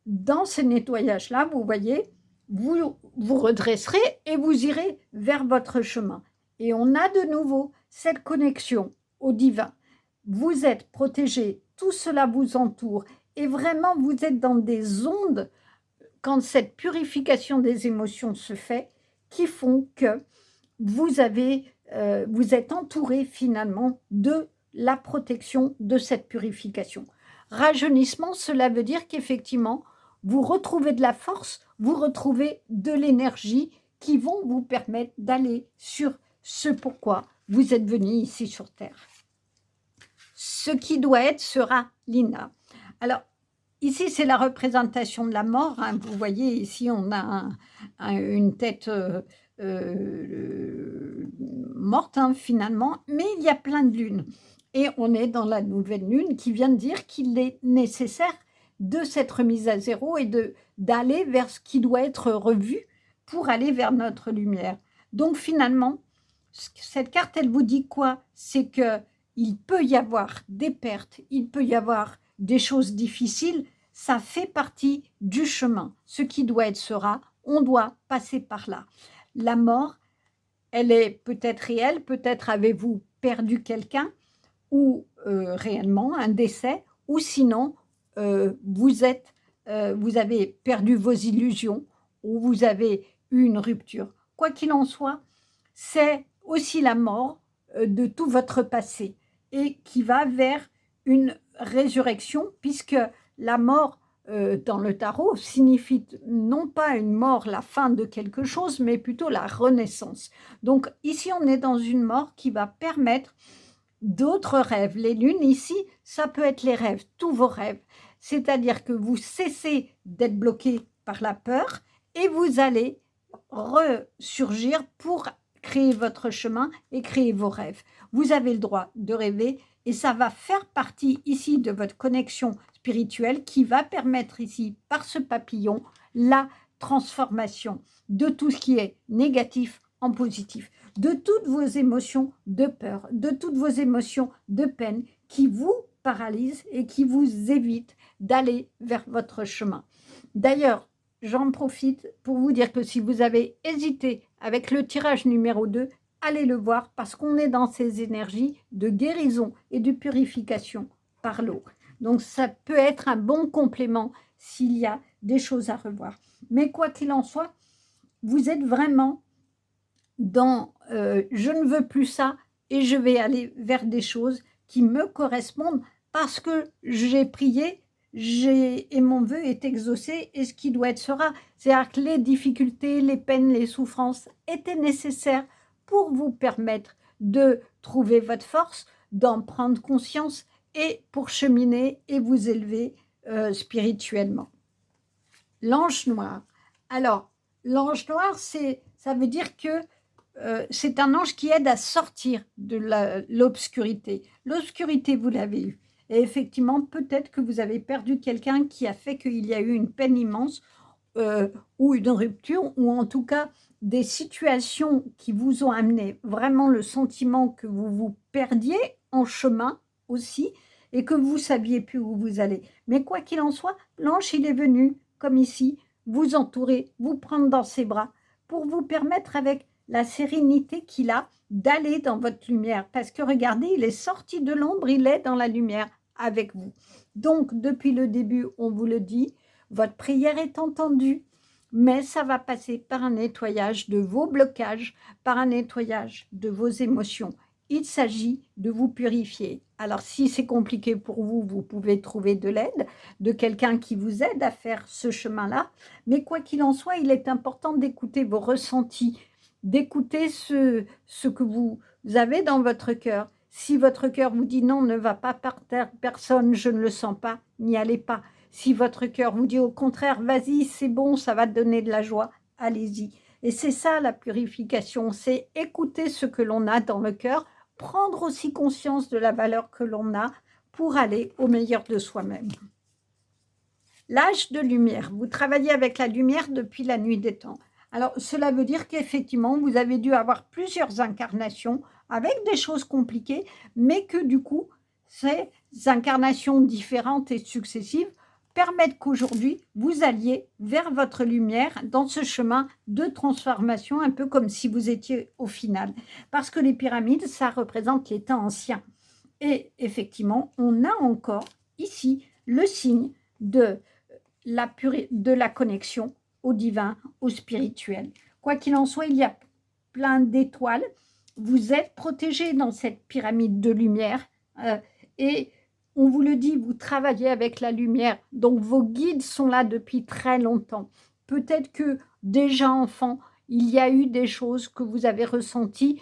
dans ce nettoyage-là, vous voyez, vous vous redresserez et vous irez vers votre chemin. Et on a de nouveau cette connexion au divin. Vous êtes protégé, tout cela vous entoure et vraiment vous êtes dans des ondes quand cette purification des émotions se fait qui font que vous êtes entouré finalement de la protection de cette purification. Rajeunissement, cela veut dire qu'effectivement, vous retrouvez de la force, vous retrouvez de l'énergie qui vont vous permettre d'aller sur ce pourquoi vous êtes venu ici sur Terre. Ce qui doit être sera l'Ina. Alors, ici, c'est la représentation de la mort. Hein. Vous voyez, ici, on a une tête morte, hein, finalement, mais il y a plein de lunes. Et on est dans la nouvelle lune qui vient de dire qu'il est nécessaire de cette remise à zéro et d'aller vers ce qui doit être revu pour aller vers notre lumière. Donc, finalement, cette carte, elle vous dit quoi? C'est qu'il peut y avoir des pertes, il peut y avoir des choses difficiles, ça fait partie du chemin. Ce qui doit être sera, on doit passer par là. La mort, elle est peut-être réelle, peut-être avez-vous perdu quelqu'un, ou réellement un décès, ou sinon vous avez perdu vos illusions, ou vous avez eu une rupture. Quoi qu'il en soit, c'est aussi la mort de tout votre passé et qui va vers une résurrection, puisque la mort dans le tarot signifie non pas une mort, la fin de quelque chose, mais plutôt la renaissance. Donc ici, on est dans une mort qui va permettre d'autres rêves. Les lunes ici, ça peut être les rêves, tous vos rêves. C'est-à-dire que vous cessez d'être bloqué par la peur et vous allez ressurgir pour créer votre chemin et créer vos rêves. Vous avez le droit de rêver et ça va faire partie ici de votre connexion spirituelle qui va permettre ici, par ce papillon, la transformation de tout ce qui est négatif en positif, de toutes vos émotions de peur, de toutes vos émotions de peine qui vous paralysent et qui vous évitent d'aller vers votre chemin. D'ailleurs, j'en profite pour vous dire que si vous avez hésité avec le tirage numéro 2, allez le voir parce qu'on est dans ces énergies de guérison et de purification par l'eau. Donc, ça peut être un bon complément s'il y a des choses à revoir. Mais quoi qu'il en soit, vous êtes vraiment dans je ne veux plus ça et je vais aller vers des choses qui me correspondent parce que j'ai prié, et mon vœu est exaucé et ce qui doit être sera. C'est-à-dire que les difficultés, les peines, les souffrances étaient nécessaires pour vous permettre de trouver votre force, d'en prendre conscience et pour cheminer et vous élever spirituellement. L'ange noir. Alors, l'ange noir, ça veut dire que c'est un ange qui aide à sortir de l'obscurité. L'obscurité, vous l'avez eue. Et effectivement, peut-être que vous avez perdu quelqu'un qui a fait qu'il y a eu une peine immense ou une rupture, ou en tout cas des situations qui vous ont amené vraiment le sentiment que vous vous perdiez en chemin aussi et que vous ne saviez plus où vous allez. Mais quoi qu'il en soit, l'ange, il est venu, comme ici, vous entourer, vous prendre dans ses bras pour vous permettre avec la sérénité qu'il a d'aller dans votre lumière. Parce que regardez, il est sorti de l'ombre, il est dans la lumière avec vous. Donc, depuis le début, on vous le dit, votre prière est entendue, mais ça va passer par un nettoyage de vos blocages, par un nettoyage de vos émotions. Il s'agit de vous purifier. Alors, si c'est compliqué pour vous, vous pouvez trouver de l'aide, de quelqu'un qui vous aide à faire ce chemin-là. Mais quoi qu'il en soit, il est important d'écouter vos ressentis, d'écouter ce que vous avez dans votre cœur. Si votre cœur vous dit non, ne va pas par terre, personne, je ne le sens pas, n'y allez pas. Si votre cœur vous dit au contraire, vas-y, c'est bon, ça va te donner de la joie, allez-y. Et c'est ça la purification, c'est écouter ce que l'on a dans le cœur, prendre aussi conscience de la valeur que l'on a pour aller au meilleur de soi-même. L'âge de lumière, vous travaillez avec la lumière depuis la nuit des temps. Alors, cela veut dire qu'effectivement, vous avez dû avoir plusieurs incarnations avec des choses compliquées, mais que du coup, ces incarnations différentes et successives permettent qu'aujourd'hui, vous alliez vers votre lumière dans ce chemin de transformation, un peu comme si vous étiez au final. Parce que les pyramides, ça représente les temps anciens. Et effectivement, on a encore ici le signe de la connexion au divin, au spirituel. Quoi qu'il en soit, il y a plein d'étoiles. Vous êtes protégés dans cette pyramide de lumière et on vous le dit, vous travaillez avec la lumière. Donc, vos guides sont là depuis très longtemps. Peut-être que déjà enfant, il y a eu des choses que vous avez ressenties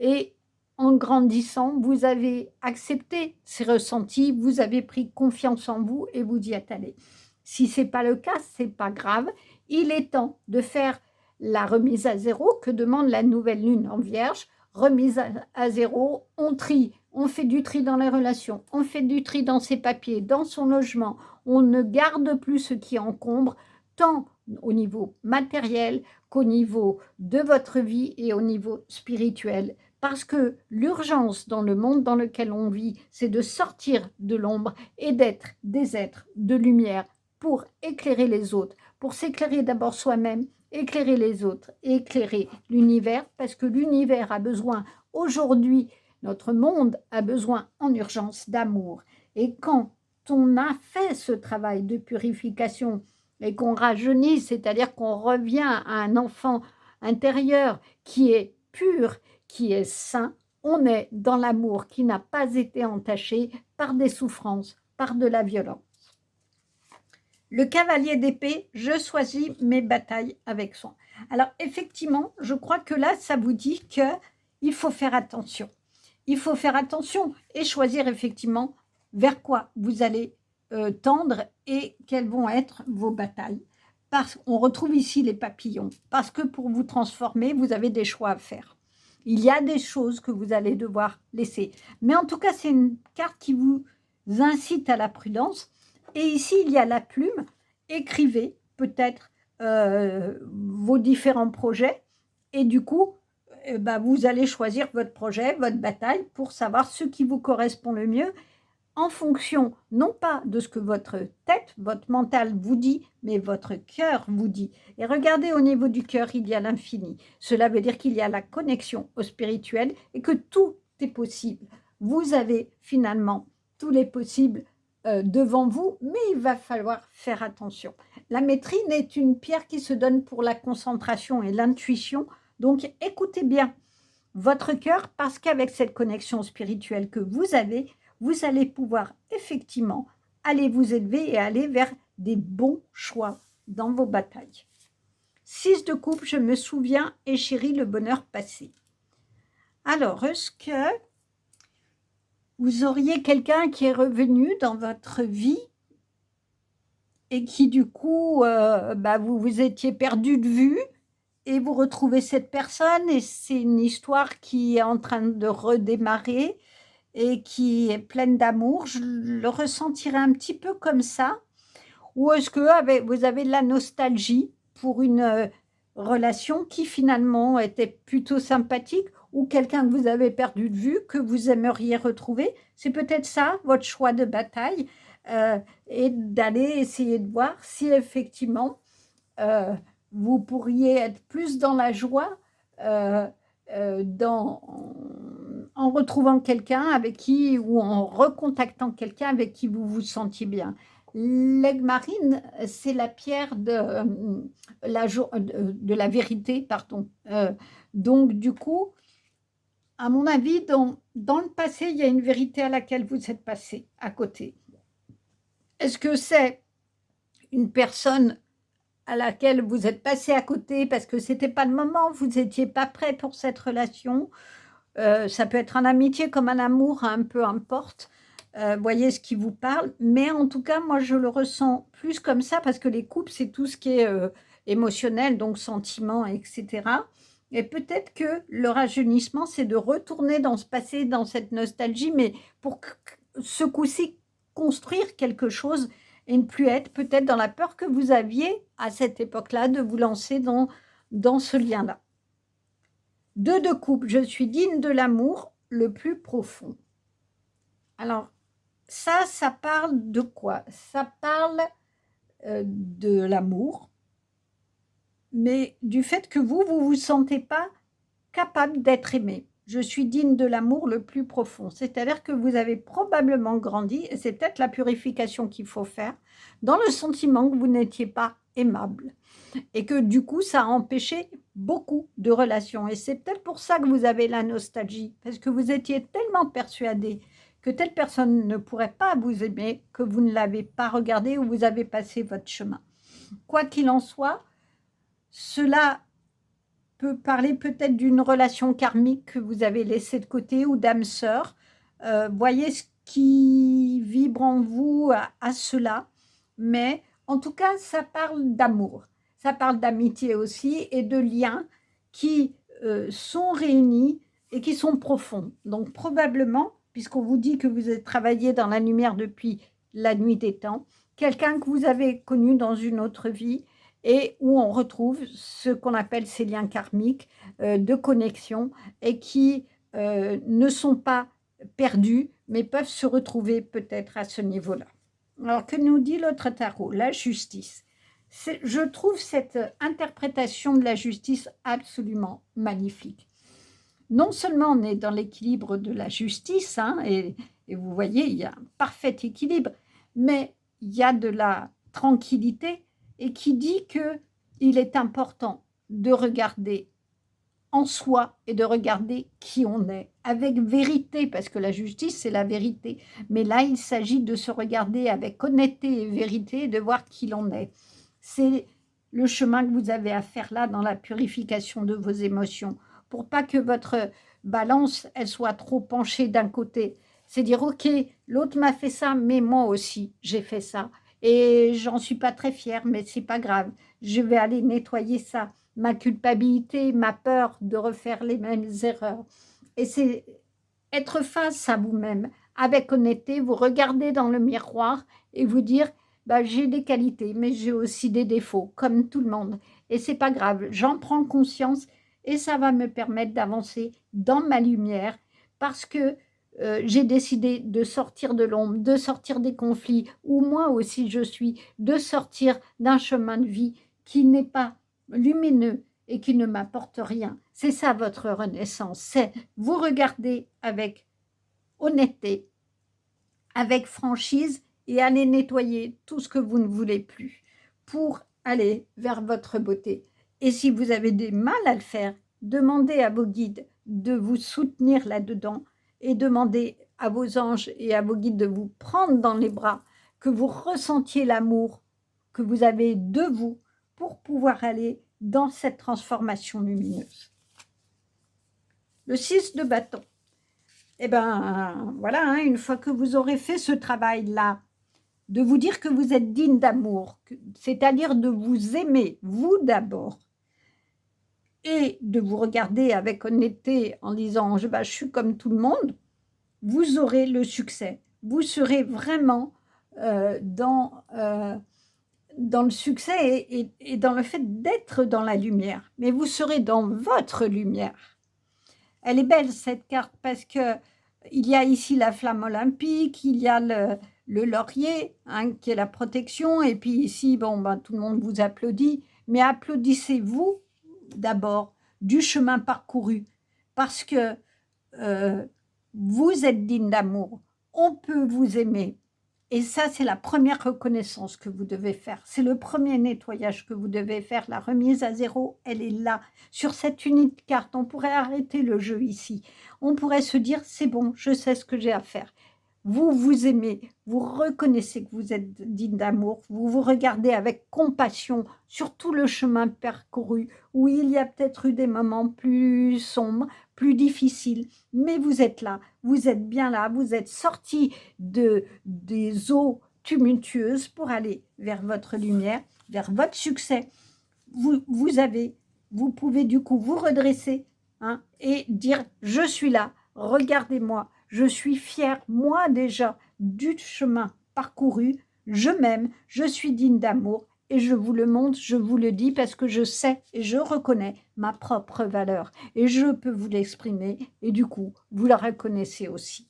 et en grandissant, vous avez accepté ces ressentis, vous avez pris confiance en vous et vous y êtes allé. Si ce n'est pas le cas, ce n'est pas grave. Il est temps de faire la remise à zéro que demande la nouvelle lune en Vierge. Remise à zéro, on trie, on fait du tri dans les relations, on fait du tri dans ses papiers, dans son logement. On ne garde plus ce qui encombre, tant au niveau matériel qu'au niveau de votre vie et au niveau spirituel. Parce que l'urgence dans le monde dans lequel on vit, c'est de sortir de l'ombre et d'être des êtres de lumière pour éclairer les autres, pour s'éclairer d'abord soi-même, éclairer les autres, éclairer l'univers, parce que l'univers a besoin aujourd'hui, notre monde a besoin en urgence d'amour. Et quand on a fait ce travail de purification et qu'on rajeunit, c'est-à-dire qu'on revient à un enfant intérieur qui est pur, qui est sain, on est dans l'amour qui n'a pas été entaché par des souffrances, par de la violence. Le cavalier d'épée, je choisis mes batailles avec soin. Alors effectivement, je crois que là, ça vous dit qu'il faut faire attention. Il faut faire attention et choisir effectivement vers quoi vous allez tendre et quelles vont être vos batailles. On retrouve ici les papillons, parce que pour vous transformer, vous avez des choix à faire. Il y a des choses que vous allez devoir laisser. Mais en tout cas, c'est une carte qui vous incite à la prudence. Et ici, il y a la plume. Écrivez peut-être vos différents projets. Et du coup, vous allez choisir votre projet, votre bataille, pour savoir ce qui vous correspond le mieux, en fonction, non pas de ce que votre tête, votre mental vous dit, mais votre cœur vous dit. Et regardez, au niveau du cœur, il y a l'infini. Cela veut dire qu'il y a la connexion au spirituel et que tout est possible. Vous avez finalement tous les possibles devant vous, mais il va falloir faire attention. La métrine est une pierre qui se donne pour la concentration et l'intuition, donc écoutez bien votre cœur, parce qu'avec cette connexion spirituelle que vous allez pouvoir effectivement aller vous élever et aller vers des bons choix dans vos batailles. 6 de coupe, je me souviens et chéris le bonheur passé. Alors, est-ce que vous auriez quelqu'un qui est revenu dans votre vie et qui du coup, vous vous étiez perdu de vue et vous retrouvez cette personne et c'est une histoire qui est en train de redémarrer et qui est pleine d'amour, je le ressentirais un petit peu comme ça. Ou est-ce que vous avez de la nostalgie pour une relation qui finalement était plutôt sympathique ou quelqu'un que vous avez perdu de vue, que vous aimeriez retrouver? C'est peut-être ça, votre choix de bataille, et d'aller essayer de voir si effectivement vous pourriez être plus dans la joie, en retrouvant quelqu'un avec qui, ou en recontactant quelqu'un avec qui vous vous sentiez bien. L'aigle marine, c'est la pierre de la vérité, pardon. Donc, du coup, à mon avis, dans le passé, il y a une vérité à laquelle vous êtes passé à côté. Est-ce que c'est une personne à laquelle vous êtes passé à côté parce que ce n'était pas le moment, vous n'étiez pas prêt pour cette relation? Ça peut être en amitié comme en amour, hein, peu importe. Voyez ce qui vous parle. Mais en tout cas, moi, je le ressens plus comme ça parce que les couples, c'est tout ce qui est émotionnel, donc sentiments, etc. Et peut-être que le rajeunissement, c'est de retourner dans ce passé, dans cette nostalgie, mais pour ce coup-ci, construire quelque chose et ne plus être peut-être dans la peur que vous aviez à cette époque-là de vous lancer dans ce lien-là. 2 de coupe, je suis digne de l'amour le plus profond. Alors, ça parle de quoi? Ça parle de l'amour, mais du fait que vous sentez pas capable d'être aimé. Je suis digne de l'amour le plus profond. C'est-à-dire que vous avez probablement grandi, et c'est peut-être la purification qu'il faut faire, dans le sentiment que vous n'étiez pas aimable. Et que du coup, ça a empêché beaucoup de relations. Et c'est peut-être pour ça que vous avez la nostalgie, parce que vous étiez tellement persuadé que telle personne ne pourrait pas vous aimer, que vous ne l'avez pas regardé ou vous avez passé votre chemin. Quoi qu'il en soit, cela peut parler peut-être d'une relation karmique que vous avez laissée de côté ou d'âme sœur. Voyez ce qui vibre en vous à cela. Mais en tout cas, ça parle d'amour. Ça parle d'amitié aussi et de liens qui sont réunis et qui sont profonds. Donc probablement, puisqu'on vous dit que vous êtes travaillé dans la lumière depuis la nuit des temps, quelqu'un que vous avez connu dans une autre vie et où on retrouve ce qu'on appelle ces liens karmiques de connexion et qui ne sont pas perdus, mais peuvent se retrouver peut-être à ce niveau-là. Alors, que nous dit l'autre tarot? La justice. Je trouve cette interprétation de la justice absolument magnifique. Non seulement on est dans l'équilibre de la justice, hein, et vous voyez, il y a un parfait équilibre, mais il y a de la tranquillité et qui dit qu'il est important de regarder en soi et de regarder qui on est, avec vérité, parce que la justice, c'est la vérité. Mais là, il s'agit de se regarder avec honnêteté et vérité et de voir qui l'on est. C'est le chemin que vous avez à faire là dans la purification de vos émotions, pour pas que votre balance, elle soit trop penchée d'un côté. C'est dire, ok, l'autre m'a fait ça, mais moi aussi, j'ai fait ça. Et j'en suis pas très fière, mais c'est pas grave. Je vais aller nettoyer ça, ma culpabilité, ma peur de refaire les mêmes erreurs. Et c'est être face à vous-même, avec honnêteté, vous regarder dans le miroir et vous dire, bah, j'ai des qualités, mais j'ai aussi des défauts, comme tout le monde. Et c'est pas grave, j'en prends conscience et ça va me permettre d'avancer dans ma lumière parce que j'ai décidé de sortir de l'ombre, de sortir des conflits, où moi aussi je suis, de sortir d'un chemin de vie qui n'est pas lumineux et qui ne m'apporte rien. C'est ça votre renaissance, c'est vous regarder avec honnêteté, avec franchise et aller nettoyer tout ce que vous ne voulez plus pour aller vers votre beauté. Et si vous avez des mal à le faire, demandez à vos guides de vous soutenir là-dedans et demandez à vos anges et à vos guides de vous prendre dans les bras, que vous ressentiez l'amour que vous avez de vous pour pouvoir aller dans cette transformation lumineuse. Le 6 de bâton. Eh bien, voilà, hein, une fois que vous aurez fait ce travail-là, de vous dire que vous êtes digne d'amour, c'est-à-dire de vous aimer, vous d'abord, et de vous regarder avec honnêteté en disant je suis comme tout le monde, vous aurez le succès. Vous serez vraiment dans le succès et dans le fait d'être dans la lumière. Mais vous serez dans votre lumière. Elle est belle cette carte parce que il y a ici la flamme olympique, il y a le laurier hein, qui est la protection, et puis ici, tout le monde vous applaudit, mais applaudissez-vous d'abord du chemin parcouru parce que vous êtes digne d'amour, on peut vous aimer. Et ça, c'est la première reconnaissance que vous devez faire. C'est le premier nettoyage que vous devez faire. La remise à zéro, elle est là. Sur cette unique carte, on pourrait arrêter le jeu ici. On pourrait se dire, c'est bon, je sais ce que j'ai à faire. Vous vous aimez, vous reconnaissez que vous êtes digne d'amour, vous vous regardez avec compassion sur tout le chemin parcouru, où il y a peut-être eu des moments plus sombres, plus difficiles, mais vous êtes là, vous êtes bien là, vous êtes sorti des eaux tumultueuses pour aller vers votre lumière, vers votre succès. vous pouvez du coup vous redresser, hein, et dire je suis là, regardez-moi, je suis fière, moi déjà, du chemin parcouru, je m'aime, je suis digne d'amour et je vous le montre, je vous le dis parce que je sais et je reconnais ma propre valeur et je peux vous l'exprimer et du coup, vous la reconnaissez aussi.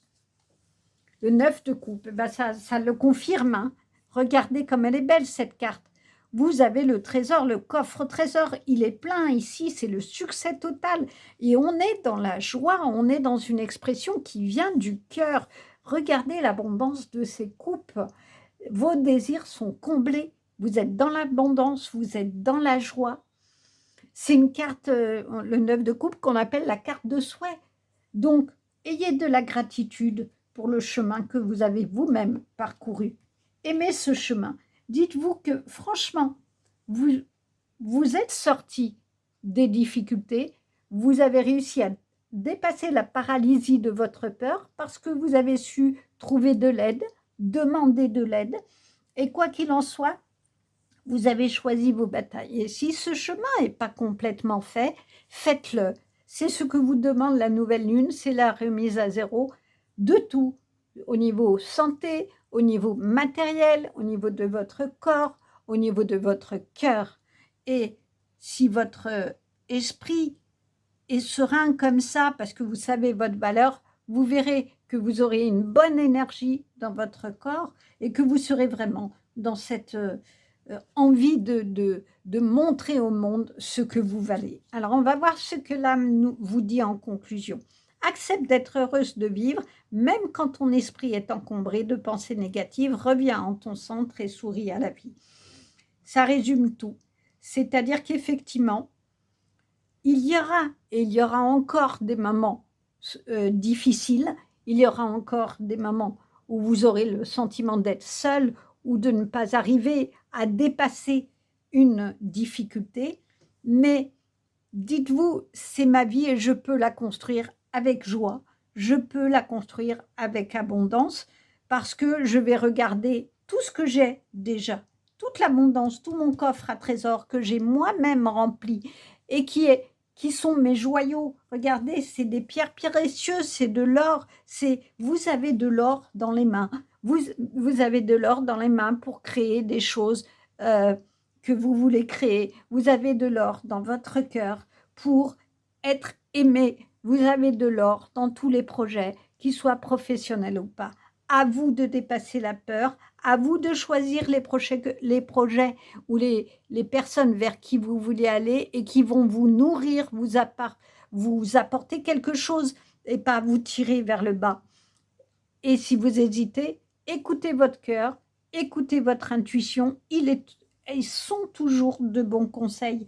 Le 9 de coupe, ben ça le confirme, hein. Regardez comme elle est belle cette carte. Vous avez le trésor, le coffre trésor, il est plein ici, c'est le succès total. Et on est dans la joie, on est dans une expression qui vient du cœur. Regardez l'abondance de ces coupes. Vos désirs sont comblés. Vous êtes dans l'abondance, vous êtes dans la joie. C'est une carte, le 9 de coupe, qu'on appelle la carte de souhait. Donc, ayez de la gratitude pour le chemin que vous avez vous-même parcouru. Aimez ce chemin. Dites-vous que, franchement, vous êtes sorti des difficultés, vous avez réussi à dépasser la paralysie de votre peur parce que vous avez su trouver de l'aide, demander de l'aide, et quoi qu'il en soit, vous avez choisi vos batailles. Et si ce chemin n'est pas complètement fait, faites-le. C'est ce que vous demande la nouvelle lune, c'est la remise à zéro de tout, au niveau santé, au niveau matériel, au niveau de votre corps, au niveau de votre cœur. Et si votre esprit est serein comme ça, parce que vous savez votre valeur, vous verrez que vous aurez une bonne énergie dans votre corps et que vous serez vraiment dans cette envie de montrer au monde ce que vous valez. Alors, on va voir ce que l'âme vous dit en conclusion. Accepte d'être heureuse de vivre, même quand ton esprit est encombré de pensées négatives, reviens en ton centre et souris à la vie. Ça résume tout. C'est-à-dire qu'effectivement, il y aura encore des moments difficiles, il y aura encore des moments où vous aurez le sentiment d'être seul ou de ne pas arriver à dépasser une difficulté, mais dites-vous, c'est ma vie et je peux la construire avec joie, je peux la construire avec abondance, parce que je vais regarder tout ce que j'ai déjà, toute l'abondance, tout mon coffre à trésor que j'ai moi-même rempli et qui sont mes joyaux. Regardez, c'est des pierres précieuses, c'est de l'or, vous avez de l'or dans les mains. Vous avez de l'or dans les mains pour créer des choses que vous voulez créer. Vous avez de l'or dans votre cœur pour être aimé. Vous avez de l'or dans tous les projets, qu'ils soient professionnels ou pas. À vous de dépasser la peur, à vous de choisir les projets ou les personnes vers qui vous voulez aller et qui vont vous nourrir, vous apporter quelque chose et pas vous tirer vers le bas. Et si vous hésitez, écoutez votre cœur, écoutez votre intuition, ils sont toujours de bons conseils,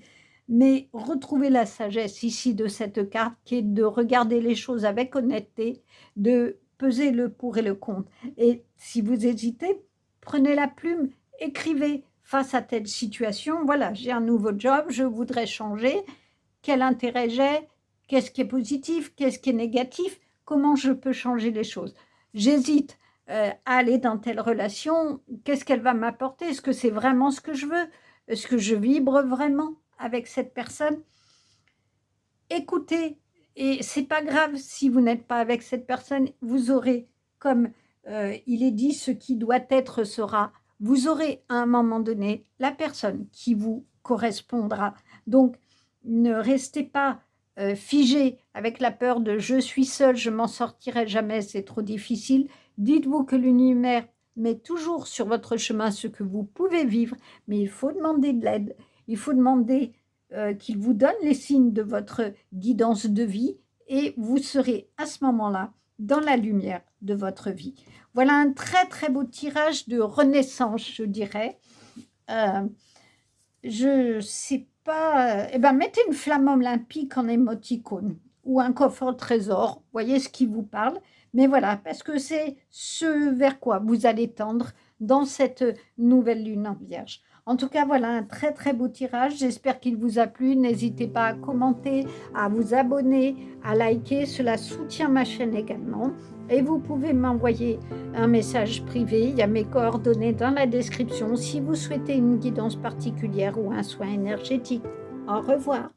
mais retrouvez la sagesse ici de cette carte qui est de regarder les choses avec honnêteté, de peser le pour et le contre. Et si vous hésitez, prenez la plume, écrivez face à telle situation, voilà, j'ai un nouveau job, je voudrais changer, quel intérêt j'ai, qu'est-ce qui est positif, qu'est-ce qui est négatif, comment je peux changer les choses. J'hésite à aller dans telle relation, qu'est-ce qu'elle va m'apporter? Est-ce que c'est vraiment ce que je veux? Est-ce que je vibre vraiment avec cette personne? Écoutez, et c'est pas grave si vous n'êtes pas avec cette personne, vous aurez, comme il est dit, ce qui doit être sera, vous aurez à un moment donné la personne qui vous correspondra. Donc, ne restez pas figé avec la peur de je suis seule, je m'en sortirai jamais, c'est trop difficile. Dites-vous que l'univers met toujours sur votre chemin ce que vous pouvez vivre, mais il faut demander de l'aide, il faut demander qu'il vous donne les signes de votre guidance de vie et vous serez à ce moment-là dans la lumière de votre vie. Voilà un très très beau tirage de renaissance, je dirais. Je sais pas, mettez une flamme olympique en émoticône ou un coffre au trésor, voyez ce qui vous parle. Mais voilà, parce que c'est ce vers quoi vous allez tendre dans cette nouvelle lune en Vierge. En tout cas, voilà un très très beau tirage. J'espère qu'il vous a plu. N'hésitez pas à commenter, à vous abonner, à liker. Cela soutient ma chaîne également. Et vous pouvez m'envoyer un message privé. Il y a mes coordonnées dans la description si vous souhaitez une guidance particulière ou un soin énergétique. Au revoir.